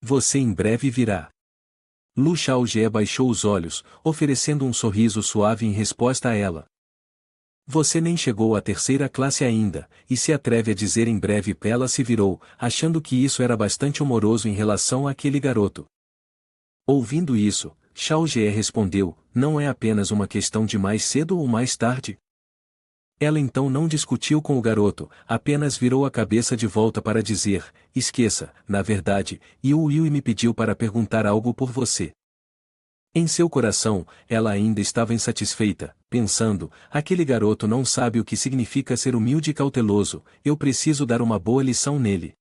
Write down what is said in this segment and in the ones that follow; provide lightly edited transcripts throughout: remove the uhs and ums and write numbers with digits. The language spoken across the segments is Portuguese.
Você em breve virá. Lu Xiaojie baixou os olhos, oferecendo um sorriso suave em resposta a ela. Você nem chegou à terceira classe ainda, e se atreve a dizer em breve? Ela se virou, achando que isso era bastante humoroso em relação àquele garoto. Ouvindo isso, Xiaojie respondeu, não é apenas uma questão de mais cedo ou mais tarde? Ela então não discutiu com o garoto, apenas virou a cabeça de volta para dizer, esqueça, na verdade, Yui me pediu para perguntar algo por você. Em seu coração, ela ainda estava insatisfeita, pensando, aquele garoto não sabe o que significa ser humilde e cauteloso, eu preciso dar uma boa lição nele.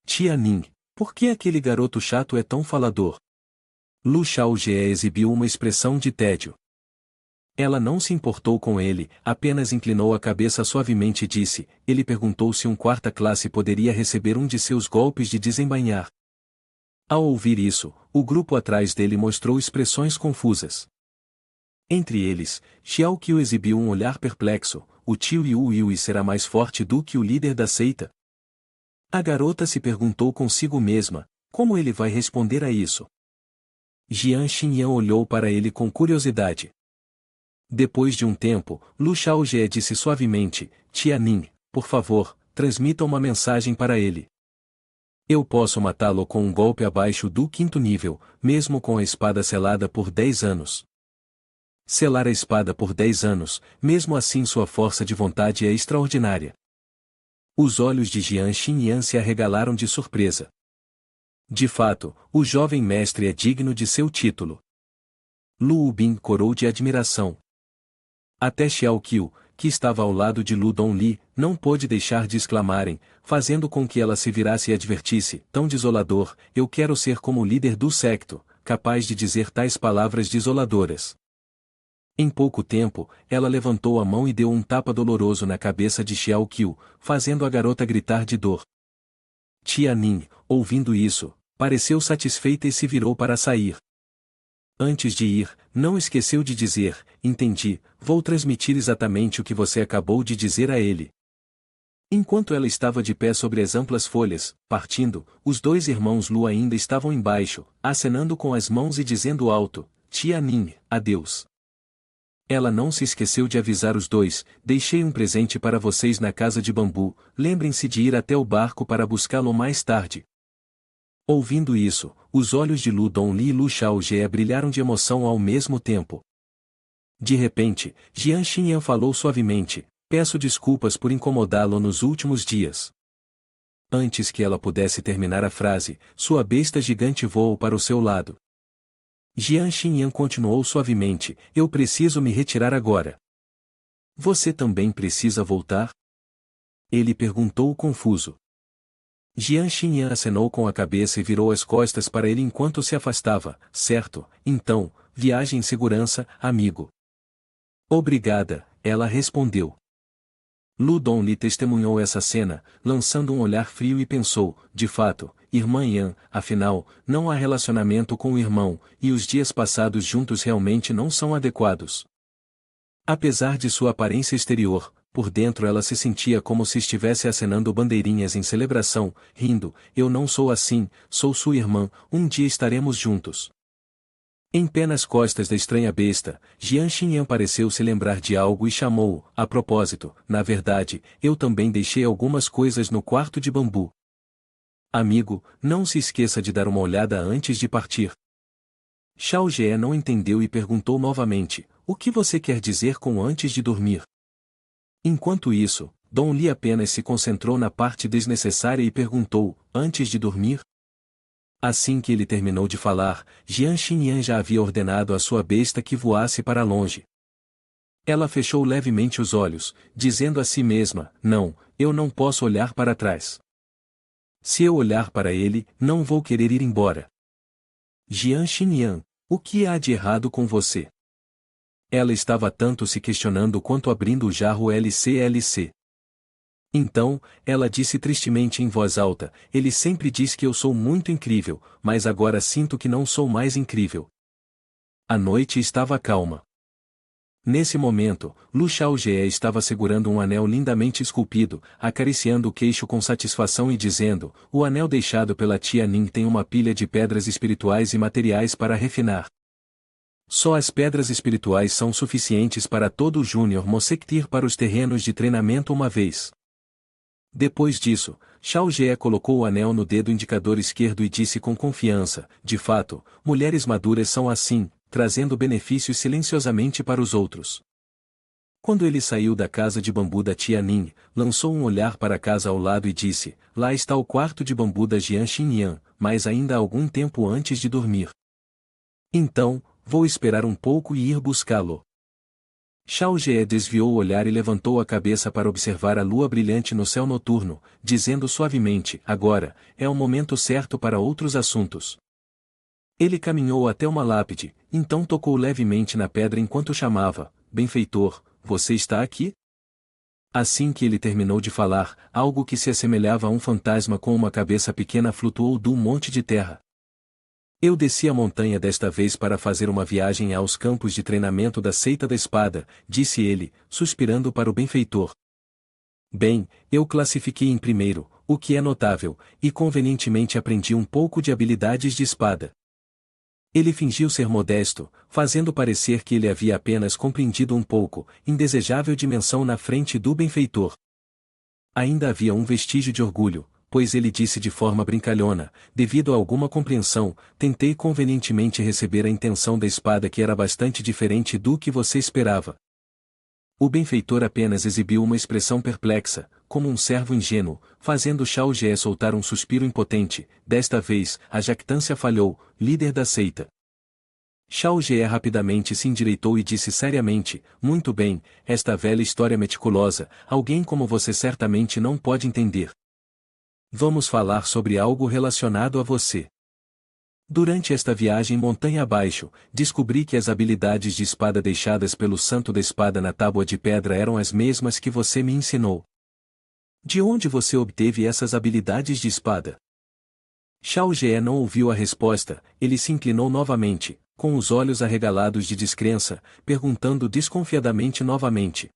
Tia Ning, por que aquele garoto chato é tão falador? Lu Xiaojie exibiu uma expressão de tédio. Ela não se importou com ele, apenas inclinou a cabeça suavemente e disse, ele perguntou se um quarta classe poderia receber um de seus golpes de desembainhar. Ao ouvir isso, o grupo atrás dele mostrou expressões confusas. Entre eles, Xiao Qiu exibiu um olhar perplexo, o tio Yui será mais forte do que o líder da seita? A garota se perguntou consigo mesma, como ele vai responder a isso? Jian Xinyan olhou para ele com curiosidade. Depois de um tempo, Lu Xiaojie disse suavemente, Tia Ning, por favor, transmita uma mensagem para ele. Eu posso matá-lo com um golpe abaixo do 5º nível, mesmo com a espada selada por 10 anos. Selar a espada por 10 anos, mesmo assim sua força de vontade é extraordinária. Os olhos de Jian Xinyan se arregalaram de surpresa. De fato, o jovem mestre é digno de seu título. Lu Bin corou de admiração. Até Xiao Qiu, que estava ao lado de Lu Donli, não pôde deixar de exclamarem, fazendo com que ela se virasse e advertisse, tão desolador, eu quero ser como o líder do secto, capaz de dizer tais palavras desoladoras. Em pouco tempo, ela levantou a mão e deu um tapa doloroso na cabeça de Xiao Qiu, fazendo a garota gritar de dor. Tia Ning, ouvindo isso, pareceu satisfeita e se virou para sair. Antes de ir, não esqueceu de dizer, entendi, vou transmitir exatamente o que você acabou de dizer a ele. Enquanto ela estava de pé sobre as amplas folhas, partindo, os dois irmãos Lu ainda estavam embaixo, acenando com as mãos e dizendo alto, Tia Ning, adeus. Ela não se esqueceu de avisar os dois, deixei um presente para vocês na casa de bambu, lembrem-se de ir até o barco para buscá-lo mais tarde. Ouvindo isso, os olhos de Lu Donli e Lu Xiaojie brilharam de emoção ao mesmo tempo. De repente, Jian Xinyan falou suavemente, peço desculpas por incomodá-lo nos últimos dias. Antes que ela pudesse terminar a frase, sua besta gigante voou para o seu lado. Jian Xinyan continuou suavemente, eu preciso me retirar agora. Você também precisa voltar? Ele perguntou confuso. Jian Xinyan acenou com a cabeça e virou as costas para ele enquanto se afastava, certo, então, viagem em segurança, amigo. Obrigada, ela respondeu. Lu Donli testemunhou essa cena, lançando um olhar frio e pensou, de fato, irmã Yan, afinal, não há relacionamento com o irmão, e os dias passados juntos realmente não são adequados. Apesar de sua aparência exterior, por dentro ela se sentia como se estivesse acenando bandeirinhas em celebração, rindo, eu não sou assim, sou sua irmã, um dia estaremos juntos. Em pé nas costas da estranha besta, Jian Xinyan pareceu se lembrar de algo e chamou, a propósito, na verdade, eu também deixei algumas coisas no quarto de bambu. Amigo, não se esqueça de dar uma olhada antes de partir. Xiaojie não entendeu e perguntou novamente, o que você quer dizer com antes de dormir? Enquanto isso, Dong Li apenas se concentrou na parte desnecessária e perguntou, antes de dormir? Assim que ele terminou de falar, Jian Xinyan já havia ordenado à sua besta que voasse para longe. Ela fechou levemente os olhos, dizendo a si mesma, não, eu não posso olhar para trás. Se eu olhar para ele, não vou querer ir embora. Jian Xinyan, o que há de errado com você? Ela estava tanto se questionando quanto abrindo o jarro LCLC. Então, ela disse tristemente em voz alta, ele sempre diz que eu sou muito incrível, mas agora sinto que não sou mais incrível. A noite estava calma. Nesse momento, Lu Xiaojie estava segurando um anel lindamente esculpido, acariciando o queixo com satisfação e dizendo: o anel deixado pela tia Ning tem uma pilha de pedras espirituais e materiais para refinar. Só as pedras espirituais são suficientes para todo o Júnior Mosquito ir para os terrenos de treinamento uma vez. Depois disso, Xiaojie colocou o anel no dedo indicador esquerdo e disse com confiança: de fato, mulheres maduras são assim, trazendo benefícios silenciosamente para os outros. Quando ele saiu da casa de bambu da tia Ning, lançou um olhar para a casa ao lado e disse: lá está o quarto de bambu da Jian Xinyan, mas ainda há algum tempo antes de dormir. Então, vou esperar um pouco e ir buscá-lo. Xiaojie desviou o olhar e levantou a cabeça para observar a lua brilhante no céu noturno, dizendo suavemente: agora, é o momento certo para outros assuntos. Ele caminhou até uma lápide, então tocou levemente na pedra enquanto chamava: benfeitor, você está aqui? Assim que ele terminou de falar, algo que se assemelhava a um fantasma com uma cabeça pequena flutuou do monte de terra. Eu desci a montanha desta vez para fazer uma viagem aos campos de treinamento da Seita da Espada, disse ele, suspirando para o benfeitor. Bem, eu classifiquei em primeiro, o que é notável, e convenientemente aprendi um pouco de habilidades de espada. Ele fingiu ser modesto, fazendo parecer que ele havia apenas compreendido um pouco, indesejável dimensão na frente do benfeitor. Ainda havia um vestígio de orgulho, pois ele disse de forma brincalhona: devido a alguma compreensão, tentei convenientemente receber a intenção da espada que era bastante diferente do que você esperava. O benfeitor apenas exibiu uma expressão perplexa, como um servo ingênuo, fazendo Xiaojie soltar um suspiro impotente. Desta vez, a jactância falhou, líder da seita. Xiaojie rapidamente se endireitou e disse seriamente: muito bem, esta velha história meticulosa, alguém como você certamente não pode entender. Vamos falar sobre algo relacionado a você. Durante esta viagem montanha abaixo, descobri que as habilidades de espada deixadas pelo Santo da Espada na tábua de pedra eram as mesmas que você me ensinou. De onde você obteve essas habilidades de espada? Xiaojie não ouviu a resposta, ele se inclinou novamente, com os olhos arregalados de descrença, perguntando desconfiadamente novamente.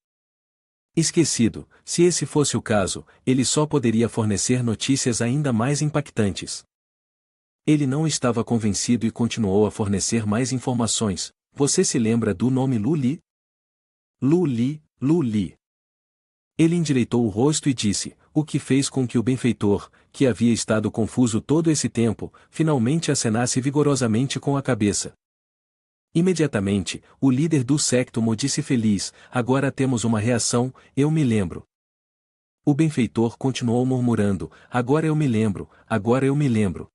Esquecido, se esse fosse o caso, ele só poderia fornecer notícias ainda mais impactantes. Ele não estava convencido e continuou a fornecer mais informações. Você se lembra do nome Lu Li? Lu Li, Lu Li. Ele endireitou o rosto e disse, o que fez com que o benfeitor, que havia estado confuso todo esse tempo, finalmente acenasse vigorosamente com a cabeça. Imediatamente, o líder do séquito disse feliz: agora temos uma reação, eu me lembro. O benfeitor continuou murmurando: agora eu me lembro, agora eu me lembro.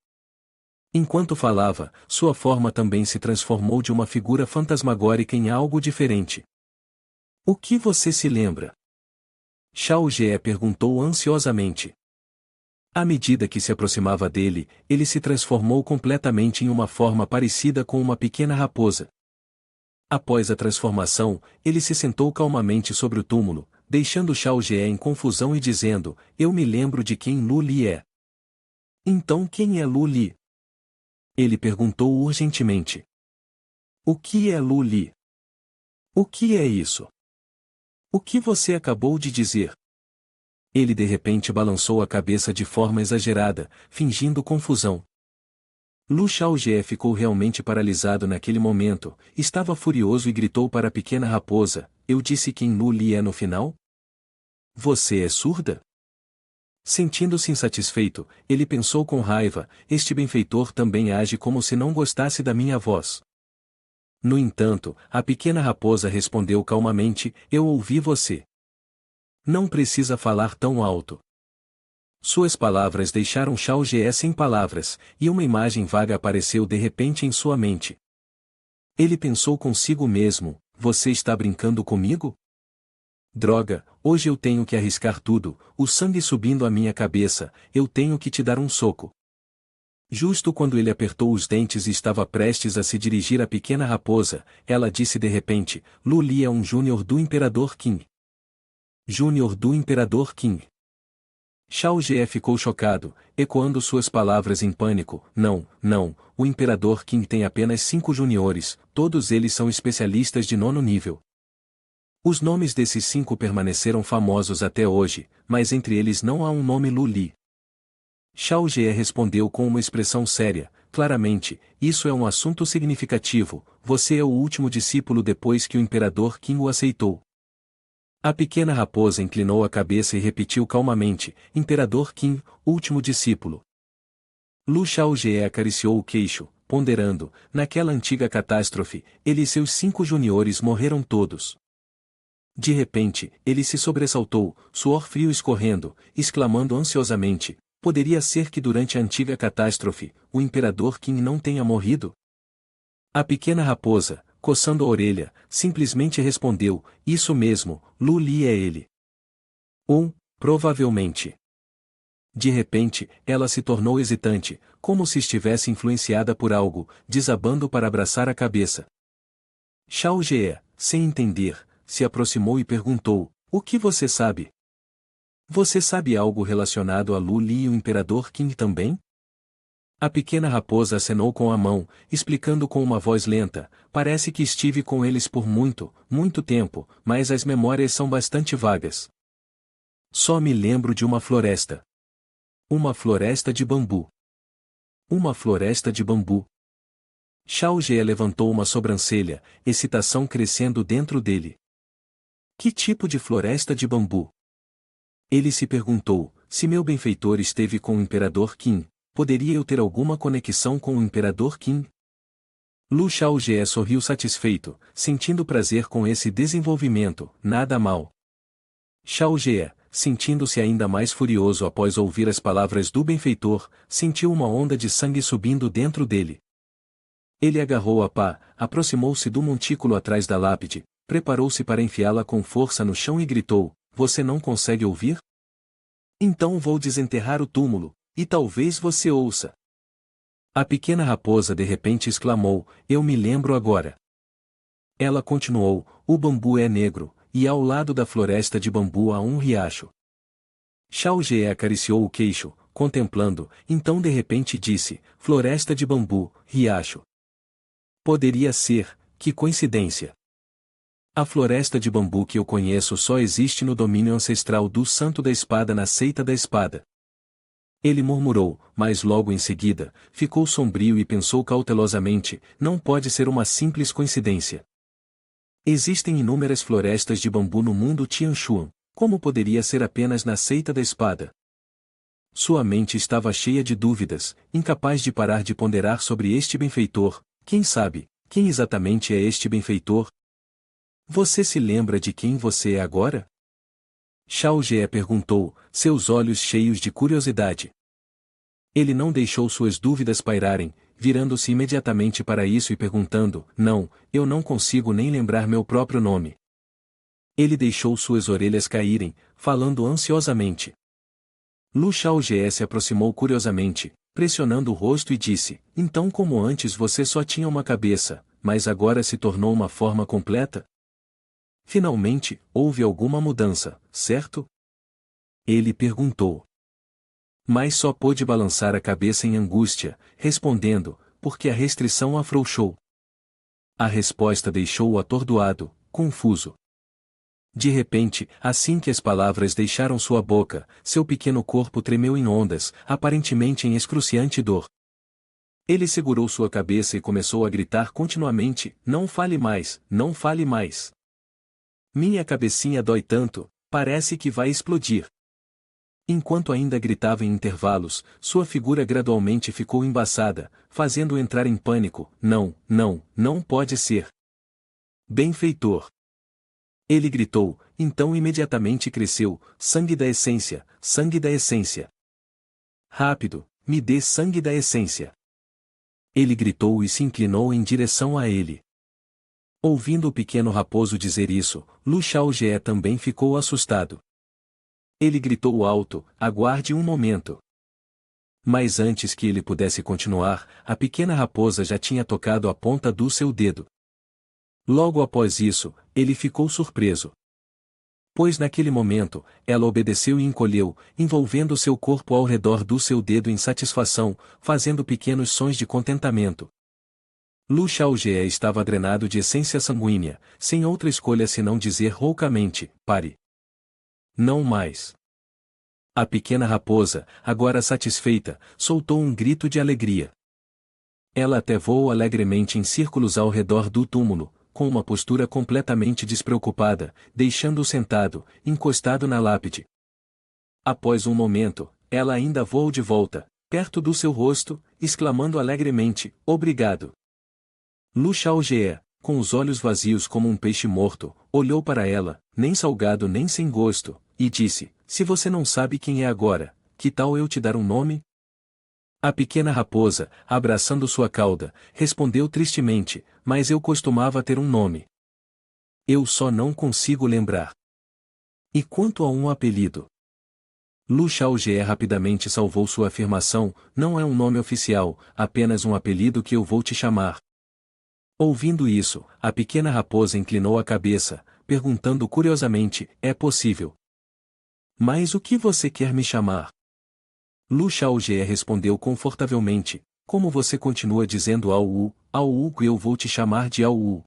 Enquanto falava, sua forma também se transformou de uma figura fantasmagórica em algo diferente. O que você se lembra? Xiaojie perguntou ansiosamente. À medida que se aproximava dele, ele se transformou completamente em uma forma parecida com uma pequena raposa. Após a transformação, ele se sentou calmamente sobre o túmulo, deixando Xiaojie em confusão e dizendo: eu me lembro de quem Lu Li é. Então quem é Lu Li? Ele perguntou urgentemente. O que é Lu Li? O que é isso? O que você acabou de dizer? Ele de repente balançou a cabeça de forma exagerada, fingindo confusão. Lu Xiaojie ficou realmente paralisado naquele momento, estava furioso e gritou para a pequena raposa: eu disse quem Lu Li é no final? Você é surda? Sentindo-se insatisfeito, ele pensou com raiva: este benfeitor também age como se não gostasse da minha voz. No entanto, a pequena raposa respondeu calmamente: eu ouvi você. Não precisa falar tão alto. Suas palavras deixaram Xiaojie sem palavras, e uma imagem vaga apareceu de repente em sua mente. Ele pensou consigo mesmo: você está brincando comigo? Droga, hoje eu tenho que arriscar tudo, o sangue subindo à minha cabeça, eu tenho que te dar um soco. Justo quando ele apertou os dentes e estava prestes a se dirigir à pequena raposa, ela disse de repente: Lu Li é um júnior do Imperador Qin. Júnior do Imperador Qin. Xiaojie ficou chocado, ecoando suas palavras em pânico: não, não, o Imperador Qin tem apenas 5 juniores, todos eles são especialistas de 9º nível. Os nomes desses 5 permaneceram famosos até hoje, mas entre eles não há um nome Lu Li. Shao Ge respondeu com uma expressão séria: claramente, isso é um assunto significativo, você é o último discípulo depois que o imperador Qin o aceitou. A pequena raposa inclinou a cabeça e repetiu calmamente: Imperador Qin, último discípulo. Lu Shaojie acariciou o queixo, ponderando: naquela antiga catástrofe, ele e seus 5 juniores morreram todos. De repente, ele se sobressaltou, suor frio escorrendo, exclamando ansiosamente: poderia ser que durante a antiga catástrofe, o imperador Qin não tenha morrido? A pequena raposa, coçando a orelha, simplesmente respondeu: isso mesmo, Lu Li é ele. Provavelmente. De repente, ela se tornou hesitante, como se estivesse influenciada por algo, desabando para abraçar a cabeça. Shao Ge, sem entender, se aproximou e perguntou: o que você sabe? Você sabe algo relacionado a Lu Li e o imperador Qin também? A pequena raposa acenou com a mão, explicando com uma voz lenta: parece que estive com eles por muito, muito tempo, mas as memórias são bastante vagas. Só me lembro de uma floresta. Uma floresta de bambu. Uma floresta de bambu. Shao Ge levantou uma sobrancelha, excitação crescendo dentro dele. Que tipo de floresta de bambu? Ele se perguntou: se meu benfeitor esteve com o imperador Qin, poderia eu ter alguma conexão com o imperador Qin? Lu Shaojie sorriu satisfeito, sentindo prazer com esse desenvolvimento, nada mal. Shaojie, sentindo-se ainda mais furioso após ouvir as palavras do benfeitor, sentiu uma onda de sangue subindo dentro dele. Ele agarrou a pá, aproximou-se do montículo atrás da lápide, preparou-se para enfiá-la com força no chão e gritou: você não consegue ouvir? Então vou desenterrar o túmulo, e talvez você ouça. A pequena raposa de repente exclamou: eu me lembro agora. Ela continuou: o bambu é negro, e ao lado da floresta de bambu há um riacho. Shao Ge acariciou o queixo, contemplando, então de repente disse: floresta de bambu, riacho. Poderia ser, que coincidência. A floresta de bambu que eu conheço só existe no domínio ancestral do Santo da Espada na Seita da Espada. Ele murmurou, mas logo em seguida, ficou sombrio e pensou cautelosamente: não pode ser uma simples coincidência. Existem inúmeras florestas de bambu no mundo Tianshuan, como poderia ser apenas na Seita da Espada? Sua mente estava cheia de dúvidas, incapaz de parar de ponderar sobre este benfeitor. Quem sabe, quem exatamente é este benfeitor? Você se lembra de quem você é agora? Shao Ge perguntou, seus olhos cheios de curiosidade. Ele não deixou suas dúvidas pairarem, virando-se imediatamente para isso e perguntando: não, eu não consigo nem lembrar meu próprio nome. Ele deixou suas orelhas caírem, falando ansiosamente. Lu Shaojie se aproximou curiosamente, pressionando o rosto e disse: então como antes você só tinha uma cabeça, mas agora se tornou uma forma completa? Finalmente, houve alguma mudança, certo? Ele perguntou. Mas só pôde balançar a cabeça em angústia, respondendo: porque a restrição afrouxou. A resposta deixou-o atordoado, confuso. De repente, assim que as palavras deixaram sua boca, seu pequeno corpo tremeu em ondas, aparentemente em excruciante dor. Ele segurou sua cabeça e começou a gritar continuamente: não fale mais, não fale mais. Minha cabecinha dói tanto, parece que vai explodir. Enquanto ainda gritava em intervalos, sua figura gradualmente ficou embaçada, fazendo-o entrar em pânico: não, não, não pode ser. Benfeitor. Ele gritou, então imediatamente cresceu: sangue da essência, sangue da essência. Rápido, me dê sangue da essência. Ele gritou e se inclinou em direção a ele. Ouvindo o pequeno raposo dizer isso, Lu Shaojie também ficou assustado. Ele gritou alto: aguarde um momento. Mas antes que ele pudesse continuar, a pequena raposa já tinha tocado a ponta do seu dedo. Logo após isso, ele ficou surpreso. Pois naquele momento, ela obedeceu e encolheu, envolvendo seu corpo ao redor do seu dedo em satisfação, fazendo pequenos sons de contentamento. Lu Xiaojie estava drenado de essência sanguínea, sem outra escolha senão dizer roucamente, pare. Não mais. A pequena raposa, agora satisfeita, soltou um grito de alegria. Ela até voou alegremente em círculos ao redor do túmulo, com uma postura completamente despreocupada, deixando-o sentado, encostado na lápide. Após um momento, ela ainda voou de volta, perto do seu rosto, exclamando alegremente, obrigado. Lu Xiaojie, com os olhos vazios como um peixe morto, olhou para ela, nem salgado nem sem gosto, e disse, se você não sabe quem é agora, que tal eu te dar um nome? A pequena raposa, abraçando sua cauda, respondeu tristemente, mas eu costumava ter um nome. Eu só não consigo lembrar. E quanto a um apelido? Lu Xiaojie rapidamente salvou sua afirmação, não é um nome oficial, apenas um apelido que eu vou te chamar. Ouvindo isso, a pequena raposa inclinou a cabeça, perguntando curiosamente, é possível? Mas o que você quer me chamar? Lu Xiaojie respondeu confortavelmente, como você continua dizendo Au Wu, eu vou te chamar de Au Wu.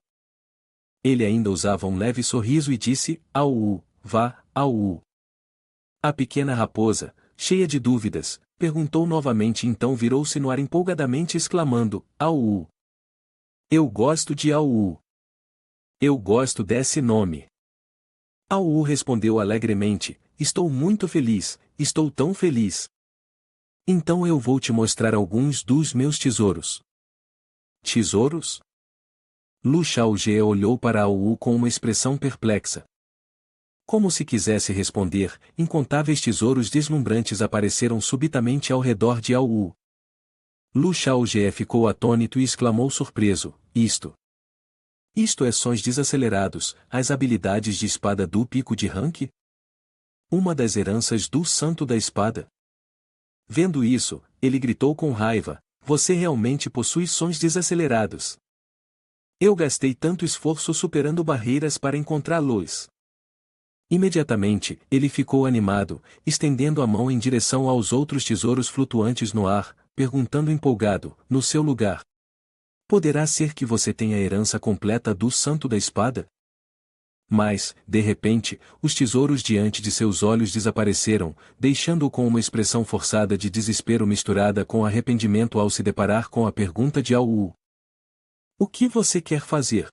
Ele ainda usava um leve sorriso e disse, Au Wu, vá, Au Wu. A pequena raposa, cheia de dúvidas, perguntou novamente e então virou-se no ar empolgadamente exclamando, Au Wu. Eu gosto de Au Wu. Eu gosto desse nome. Au Wu respondeu alegremente, estou muito feliz, estou tão feliz. Então eu vou te mostrar alguns dos meus tesouros. Tesouros? Lu Xiaojie olhou para Au Wu com uma expressão perplexa. Como se quisesse responder, incontáveis tesouros deslumbrantes apareceram subitamente ao redor de Au Wu. Lu Xiaojie ficou atônito e exclamou surpreso, Isto é sons desacelerados, as habilidades de espada do pico de rank? Uma das heranças do Santo da Espada. Vendo isso, ele gritou com raiva, você realmente possui sons desacelerados. Eu gastei tanto esforço superando barreiras para encontrá-los. Imediatamente, ele ficou animado, estendendo a mão em direção aos outros tesouros flutuantes no ar, perguntando empolgado, no seu lugar. Poderá ser que você tenha a herança completa do Santo da Espada? Mas, de repente, os tesouros diante de seus olhos desapareceram, deixando-o com uma expressão forçada de desespero misturada com arrependimento ao se deparar com a pergunta de Au Wu. O que você quer fazer?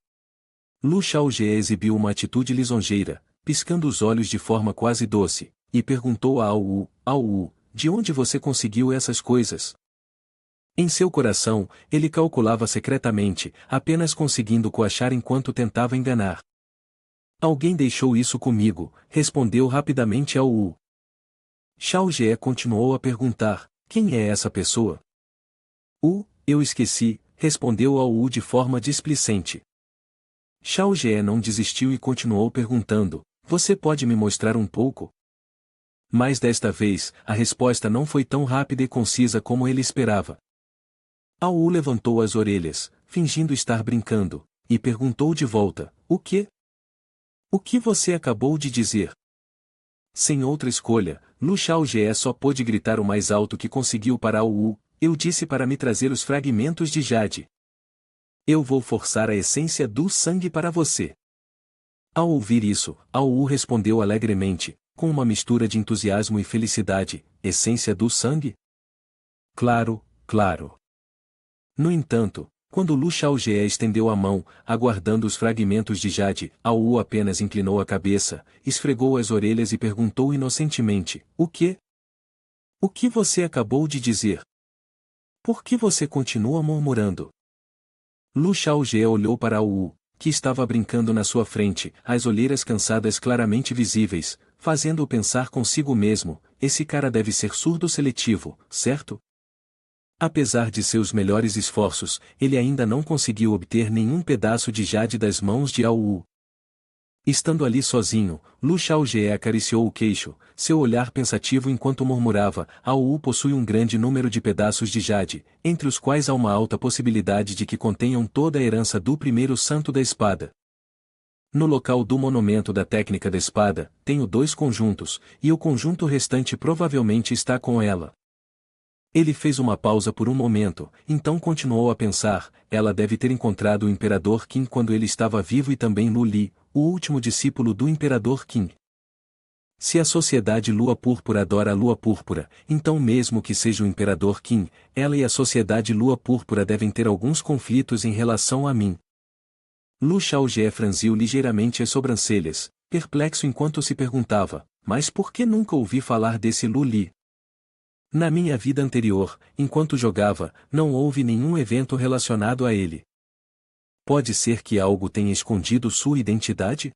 Lu Xiaojie exibiu uma atitude lisonjeira, piscando os olhos de forma quase doce, e perguntou a Au Wu, de onde você conseguiu essas coisas? Em seu coração, ele calculava secretamente, apenas conseguindo coachar enquanto tentava enganar. Alguém deixou isso comigo, respondeu rapidamente Au Wu. Xiaojie continuou a perguntar, quem é essa pessoa? Eu esqueci, respondeu Au Wu de forma displicente. Xiaojie não desistiu e continuou perguntando, você pode me mostrar um pouco? Mas desta vez, a resposta não foi tão rápida e concisa como ele esperava. Au Wu levantou as orelhas, fingindo estar brincando, e perguntou de volta, o quê? O que você acabou de dizer? Sem outra escolha, Lu Xiaojie só pôde gritar o mais alto que conseguiu para Au Wu, eu disse para me trazer os fragmentos de Jade. Eu vou forçar a essência do sangue para você. Ao ouvir isso, Au Wu respondeu alegremente, com uma mistura de entusiasmo e felicidade, essência do sangue? Claro, claro. No entanto, quando Lu Xiaojie estendeu a mão, aguardando os fragmentos de Jade, Au Wu apenas inclinou a cabeça, esfregou as orelhas e perguntou inocentemente, o quê? O que você acabou de dizer? Por que você continua murmurando? Lu Xiaojie olhou para Au Wu, que estava brincando na sua frente, as olheiras cansadas claramente visíveis, fazendo-o pensar consigo mesmo, esse cara deve ser surdo seletivo, certo? Apesar de seus melhores esforços, ele ainda não conseguiu obter nenhum pedaço de Jade das mãos de Au Wu. Estando ali sozinho, Lu Xiaojie acariciou o queixo, seu olhar pensativo enquanto murmurava, Au Wu possui um grande número de pedaços de Jade, entre os quais há uma alta possibilidade de que contenham toda a herança do primeiro santo da espada. No local do monumento da técnica da espada, tenho 2 conjuntos, e o conjunto restante provavelmente está com ela. Ele fez uma pausa por um momento, então continuou a pensar, ela deve ter encontrado o Imperador Qin quando ele estava vivo e também Lu Li, o último discípulo do Imperador Qin. Se a Sociedade Lua Púrpura adora a Lua Púrpura, então mesmo que seja o Imperador Qin, ela e a Sociedade Lua Púrpura devem ter alguns conflitos em relação a mim. Lu Xiaojie franziu ligeiramente as sobrancelhas, perplexo enquanto se perguntava, mas por que nunca ouvi falar desse Lu Li? Na minha vida anterior, enquanto jogava, não houve nenhum evento relacionado a ele. Pode ser que algo tenha escondido sua identidade?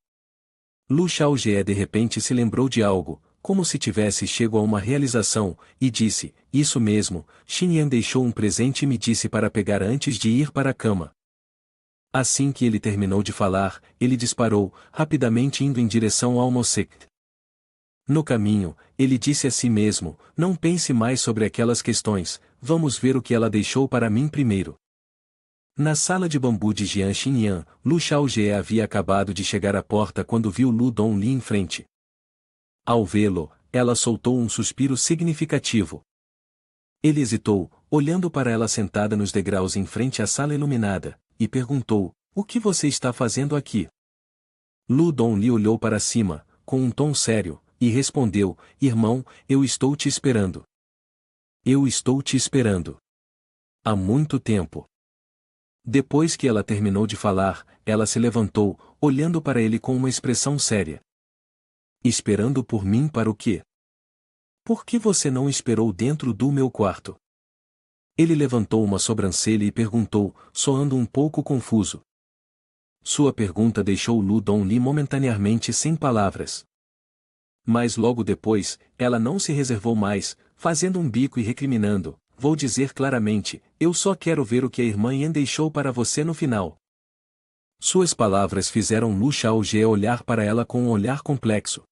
Lu Xiaojie de repente se lembrou de algo, como se tivesse chego a uma realização, e disse, isso mesmo, Xin Yan deixou um presente e me disse para pegar antes de ir para a cama. Assim que ele terminou de falar, ele disparou, rapidamente indo em direção ao Mosect. No caminho, ele disse a si mesmo, não pense mais sobre aquelas questões, vamos ver o que ela deixou para mim primeiro. Na sala de bambu de Jian Xinyan, Lu Xiaojie havia acabado de chegar à porta quando viu Lu Dongli em frente. Ao vê-lo, ela soltou um suspiro significativo. Ele hesitou, olhando para ela sentada nos degraus em frente à sala iluminada, e perguntou, o que você está fazendo aqui? Lu Dongli olhou para cima, com um tom sério, e respondeu, irmão, eu estou te esperando. Eu estou te esperando. Há muito tempo. Depois que ela terminou de falar, ela se levantou, olhando para ele com uma expressão séria. Esperando por mim para o quê? Por que você não esperou dentro do meu quarto? Ele levantou uma sobrancelha e perguntou, soando um pouco confuso. Sua pergunta deixou Lu Dongli momentaneamente sem palavras. Mas logo depois, ela não se reservou mais, fazendo um bico e recriminando, vou dizer claramente, eu só quero ver o que a irmã Yan deixou para você no final. Suas palavras fizeram Lu Xiaojie olhar para ela com um olhar complexo.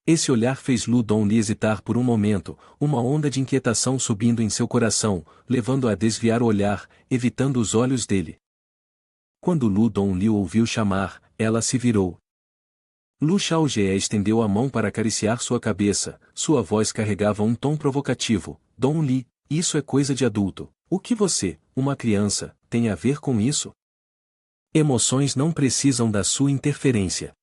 Esse olhar fez Lu Dongli hesitar por um momento, uma onda de inquietação subindo em seu coração, levando-a a desviar o olhar, evitando os olhos dele. Quando Lu Dongli o ouviu chamar, ela se virou. Lu Xiaojie estendeu a mão para acariciar sua cabeça, sua voz carregava um tom provocativo. Dongli, isso é coisa de adulto. O que você, uma criança, tem a ver com isso? Emoções não precisam da sua interferência.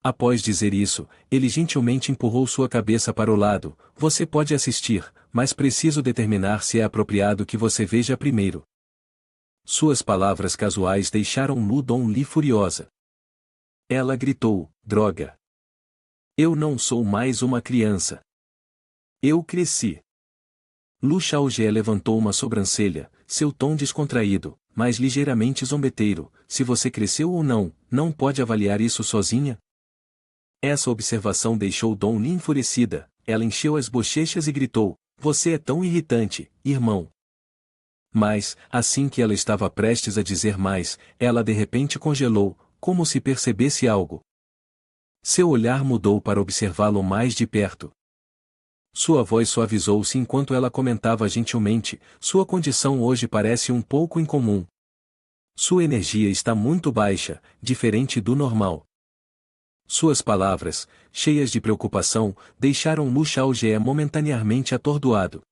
Após dizer isso, ele gentilmente empurrou sua cabeça para o lado. Você pode assistir, mas preciso determinar se é apropriado que você veja primeiro. Suas palavras casuais deixaram Lu Dongli furiosa. Ela gritou, droga. Eu não sou mais uma criança. Eu cresci. Lu Xiaojie levantou uma sobrancelha, seu tom descontraído, mas ligeiramente zombeteiro, se você cresceu ou não, não pode avaliar isso sozinha? Essa observação deixou Dongli enfurecida, ela encheu as bochechas e gritou, você é tão irritante, irmão. Mas, assim que ela estava prestes a dizer mais, ela de repente congelou, como se percebesse algo. Seu olhar mudou para observá-lo mais de perto. Sua voz suavizou-se enquanto ela comentava gentilmente, sua condição hoje parece um pouco incomum. Sua energia está muito baixa, diferente do normal. Suas palavras, cheias de preocupação, deixaram Lu Xiaojie momentaneamente atordoado.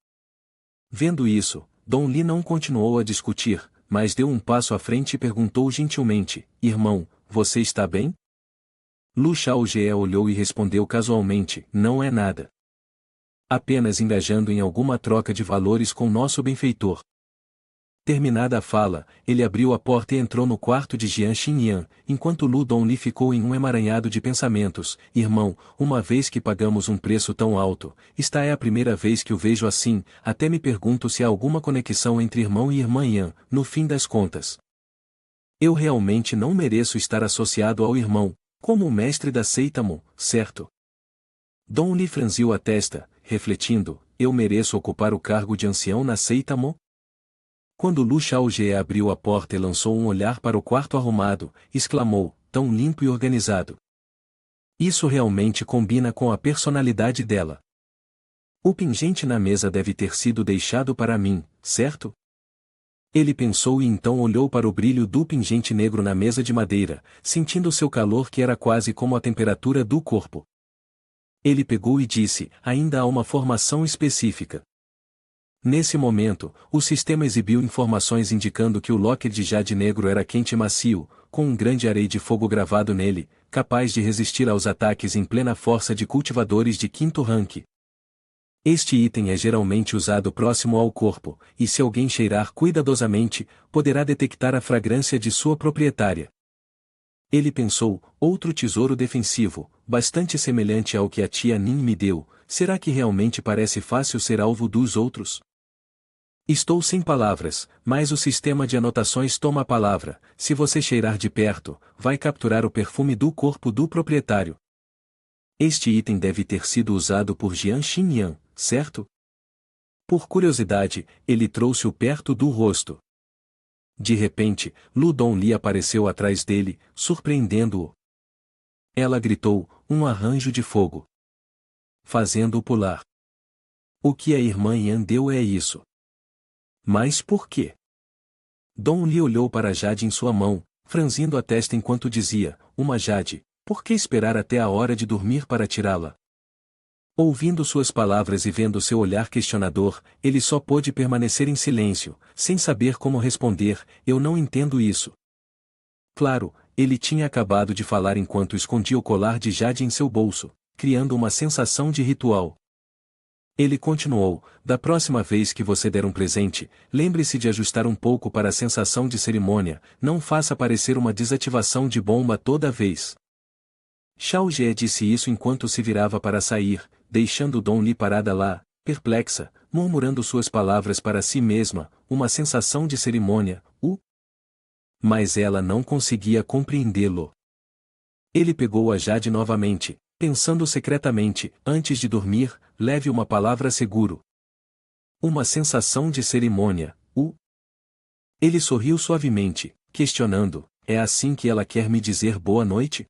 Vendo isso, Dongli não continuou a discutir, mas deu um passo à frente e perguntou gentilmente, irmão, você está bem? Lu Xiaojie olhou e respondeu casualmente, não é nada. Apenas engajando em alguma troca de valores com nosso benfeitor. Terminada a fala, ele abriu a porta e entrou no quarto de Jian Xinyan, enquanto Lu Dongli ficou em um emaranhado de pensamentos. Irmão, uma vez que pagamos um preço tão alto, esta é a primeira vez que o vejo assim, até me pergunto se há alguma conexão entre irmão e irmã Yan, no fim das contas. Eu realmente não mereço estar associado ao irmão, como o mestre da seita Mon, certo? Dongli franziu a testa, refletindo, eu mereço ocupar o cargo de ancião na seita Mon? Quando Lu Xiaojie abriu a porta e lançou um olhar para o quarto arrumado, exclamou, tão limpo e organizado. Isso realmente combina com a personalidade dela. O pingente na mesa deve ter sido deixado para mim, certo? Ele pensou e então olhou para o brilho do pingente negro na mesa de madeira, sentindo seu calor que era quase como a temperatura do corpo. Ele pegou e disse, ainda há uma formação específica. Nesse momento, o sistema exibiu informações indicando que o Lockheed Jade negro era quente e macio, com um grande array de fogo gravado nele, capaz de resistir aos ataques em plena força de cultivadores de quinto rank. Este item é geralmente usado próximo ao corpo, e se alguém cheirar cuidadosamente, poderá detectar a fragrância de sua proprietária. Ele pensou, outro tesouro defensivo, bastante semelhante ao que a tia Nin me deu, será que realmente parece fácil ser alvo dos outros? Estou sem palavras, mas o sistema de anotações toma a palavra. Se você cheirar de perto, vai capturar o perfume do corpo do proprietário. Este item deve ter sido usado por Jian Xinyan, certo? Por curiosidade, ele trouxe-o perto do rosto. De repente, Lu Dongli apareceu atrás dele, surpreendendo-o. Ela gritou, um arranjo de fogo, fazendo-o pular. O que a irmã Yan deu é isso. Mas por quê? Dongli olhou para a Jade em sua mão, franzindo a testa enquanto dizia, uma Jade, por que esperar até a hora de dormir para tirá-la? Ouvindo suas palavras e vendo seu olhar questionador, ele só pôde permanecer em silêncio, sem saber como responder, eu não entendo isso. Claro, ele tinha acabado de falar enquanto escondia o colar de Jade em seu bolso, criando uma sensação de ritual. Ele continuou, da próxima vez que você der um presente, lembre-se de ajustar um pouco para a sensação de cerimônia, não faça parecer uma desativação de bomba toda vez. Xiao Jie disse isso enquanto se virava para sair, deixando Dongli parada lá, perplexa, murmurando suas palavras para si mesma, uma sensação de cerimônia, Mas ela não conseguia compreendê-lo. Ele pegou a Jade novamente, pensando secretamente, antes de dormir, leve uma palavra seguro. Uma sensação de cerimônia, Ele sorriu suavemente, questionando, é assim que ela quer me dizer boa noite?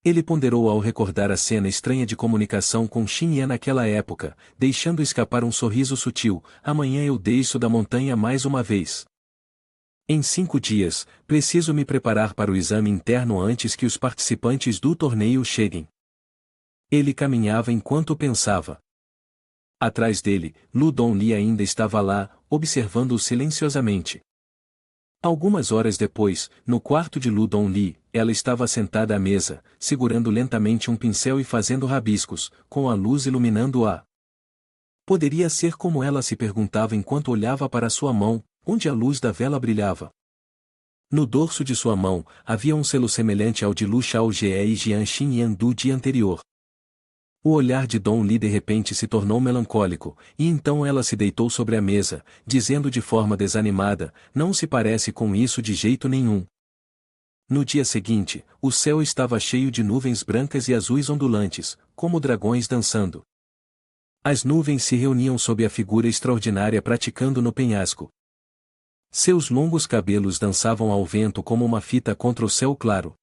Ele ponderou ao recordar a cena estranha de comunicação com Xinyan naquela época, deixando escapar um sorriso sutil, amanhã eu desço da montanha mais uma vez. Em 5 dias, preciso me preparar para o exame interno antes que os participantes do torneio cheguem. Ele caminhava enquanto pensava. Atrás dele, Lu Dongli ainda estava lá, observando-o silenciosamente. Algumas horas depois, no quarto de Lu Dongli, ela estava sentada à mesa, segurando lentamente um pincel e fazendo rabiscos, com a luz iluminando-a. Poderia ser como ela se perguntava enquanto olhava para sua mão, onde a luz da vela brilhava. No dorso de sua mão, havia um selo semelhante ao de Lu Xiaojie e Jian Xinyan do dia anterior. O olhar de Dongli de repente se tornou melancólico, e então ela se deitou sobre a mesa, dizendo de forma desanimada, não se parece com isso de jeito nenhum. No dia seguinte, o céu estava cheio de nuvens brancas e azuis ondulantes, como dragões dançando. As nuvens se reuniam sob a figura extraordinária praticando no penhasco. Seus longos cabelos dançavam ao vento como uma fita contra o céu claro.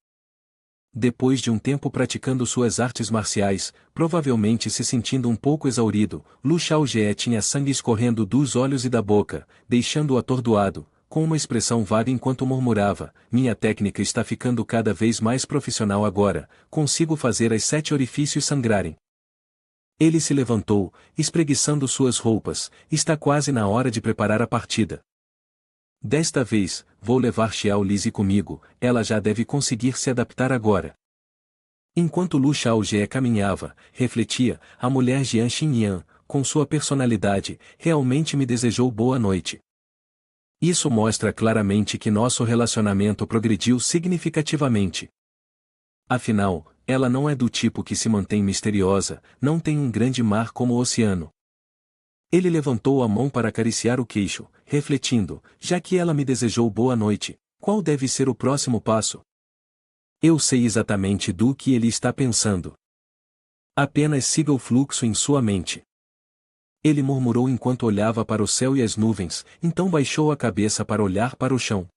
Depois de um tempo praticando suas artes marciais, provavelmente se sentindo um pouco exaurido, Lu Xiaojie tinha sangue escorrendo dos olhos e da boca, deixando-o atordoado, com uma expressão vaga enquanto murmurava, minha técnica está ficando cada vez mais profissional agora, consigo fazer as 7 orifícios sangrarem. Ele se levantou, espreguiçando suas roupas, está quase na hora de preparar a partida. Desta vez, vou levar Xiao Lizzie comigo, ela já deve conseguir se adaptar agora. Enquanto Lu Xiaojie caminhava, refletia, a mulher Jian Xinyan, com sua personalidade, realmente me desejou boa noite. Isso mostra claramente que nosso relacionamento progrediu significativamente. Afinal, ela não é do tipo que se mantém misteriosa, não tem um grande mar como o oceano. Ele levantou a mão para acariciar o queixo, refletindo, já que ela me desejou boa noite, qual deve ser o próximo passo? Eu sei exatamente do que ele está pensando. Apenas siga o fluxo em sua mente. Ele murmurou enquanto olhava para o céu e as nuvens, então baixou a cabeça para olhar para o chão.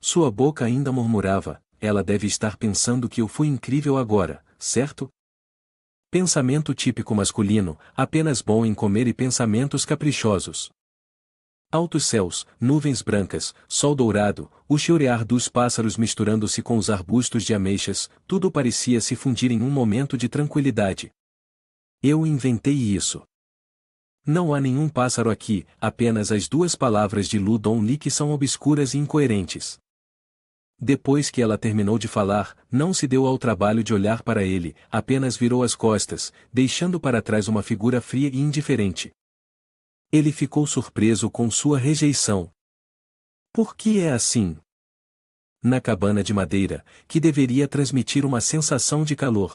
Sua boca ainda murmurava, ela deve estar pensando que eu fui incrível agora, certo? Pensamento típico masculino, apenas bom em comer e pensamentos caprichosos. Altos céus, nuvens brancas, sol dourado, o chiorear dos pássaros misturando-se com os arbustos de ameixas, tudo parecia se fundir em um momento de tranquilidade. Eu inventei isso. Não há nenhum pássaro aqui, apenas as duas palavras de Lu Dongli que são obscuras e incoerentes. Depois que ela terminou de falar, não se deu ao trabalho de olhar para ele, apenas virou as costas, deixando para trás uma figura fria e indiferente. Ele ficou surpreso com sua rejeição. Por que é assim? Na cabana de madeira, que deveria transmitir uma sensação de calor.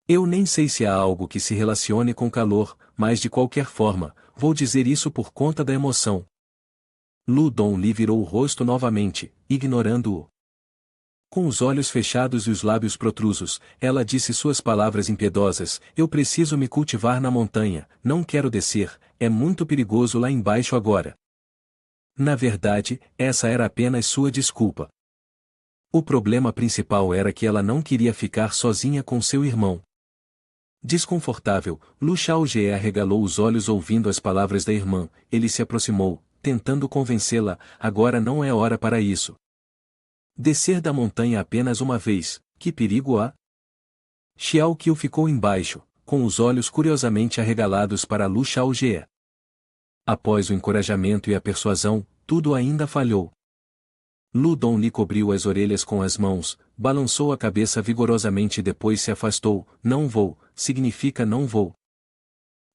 Eu nem sei se há algo que se relacione com calor, mas de qualquer forma, vou dizer isso por conta da emoção. Lu Dongli virou o rosto novamente, ignorando-o. Com os olhos fechados e os lábios protrusos, ela disse suas palavras impiedosas: eu preciso me cultivar na montanha, não quero descer, é muito perigoso lá embaixo agora. Na verdade, essa era apenas sua desculpa. O problema principal era que ela não queria ficar sozinha com seu irmão. Desconfortável, Lu Xiaojie arregalou os olhos ouvindo as palavras da irmã. Ele se aproximou, tentando convencê-la: agora não é hora para isso. Descer da montanha apenas uma vez, que perigo há? Xiao Qiu ficou embaixo, com os olhos curiosamente arregalados para Lu Xiaojie. Após o encorajamento e a persuasão, tudo ainda falhou. Lu Dongli cobriu as orelhas com as mãos, balançou a cabeça vigorosamente e depois se afastou. Não vou, significa não vou.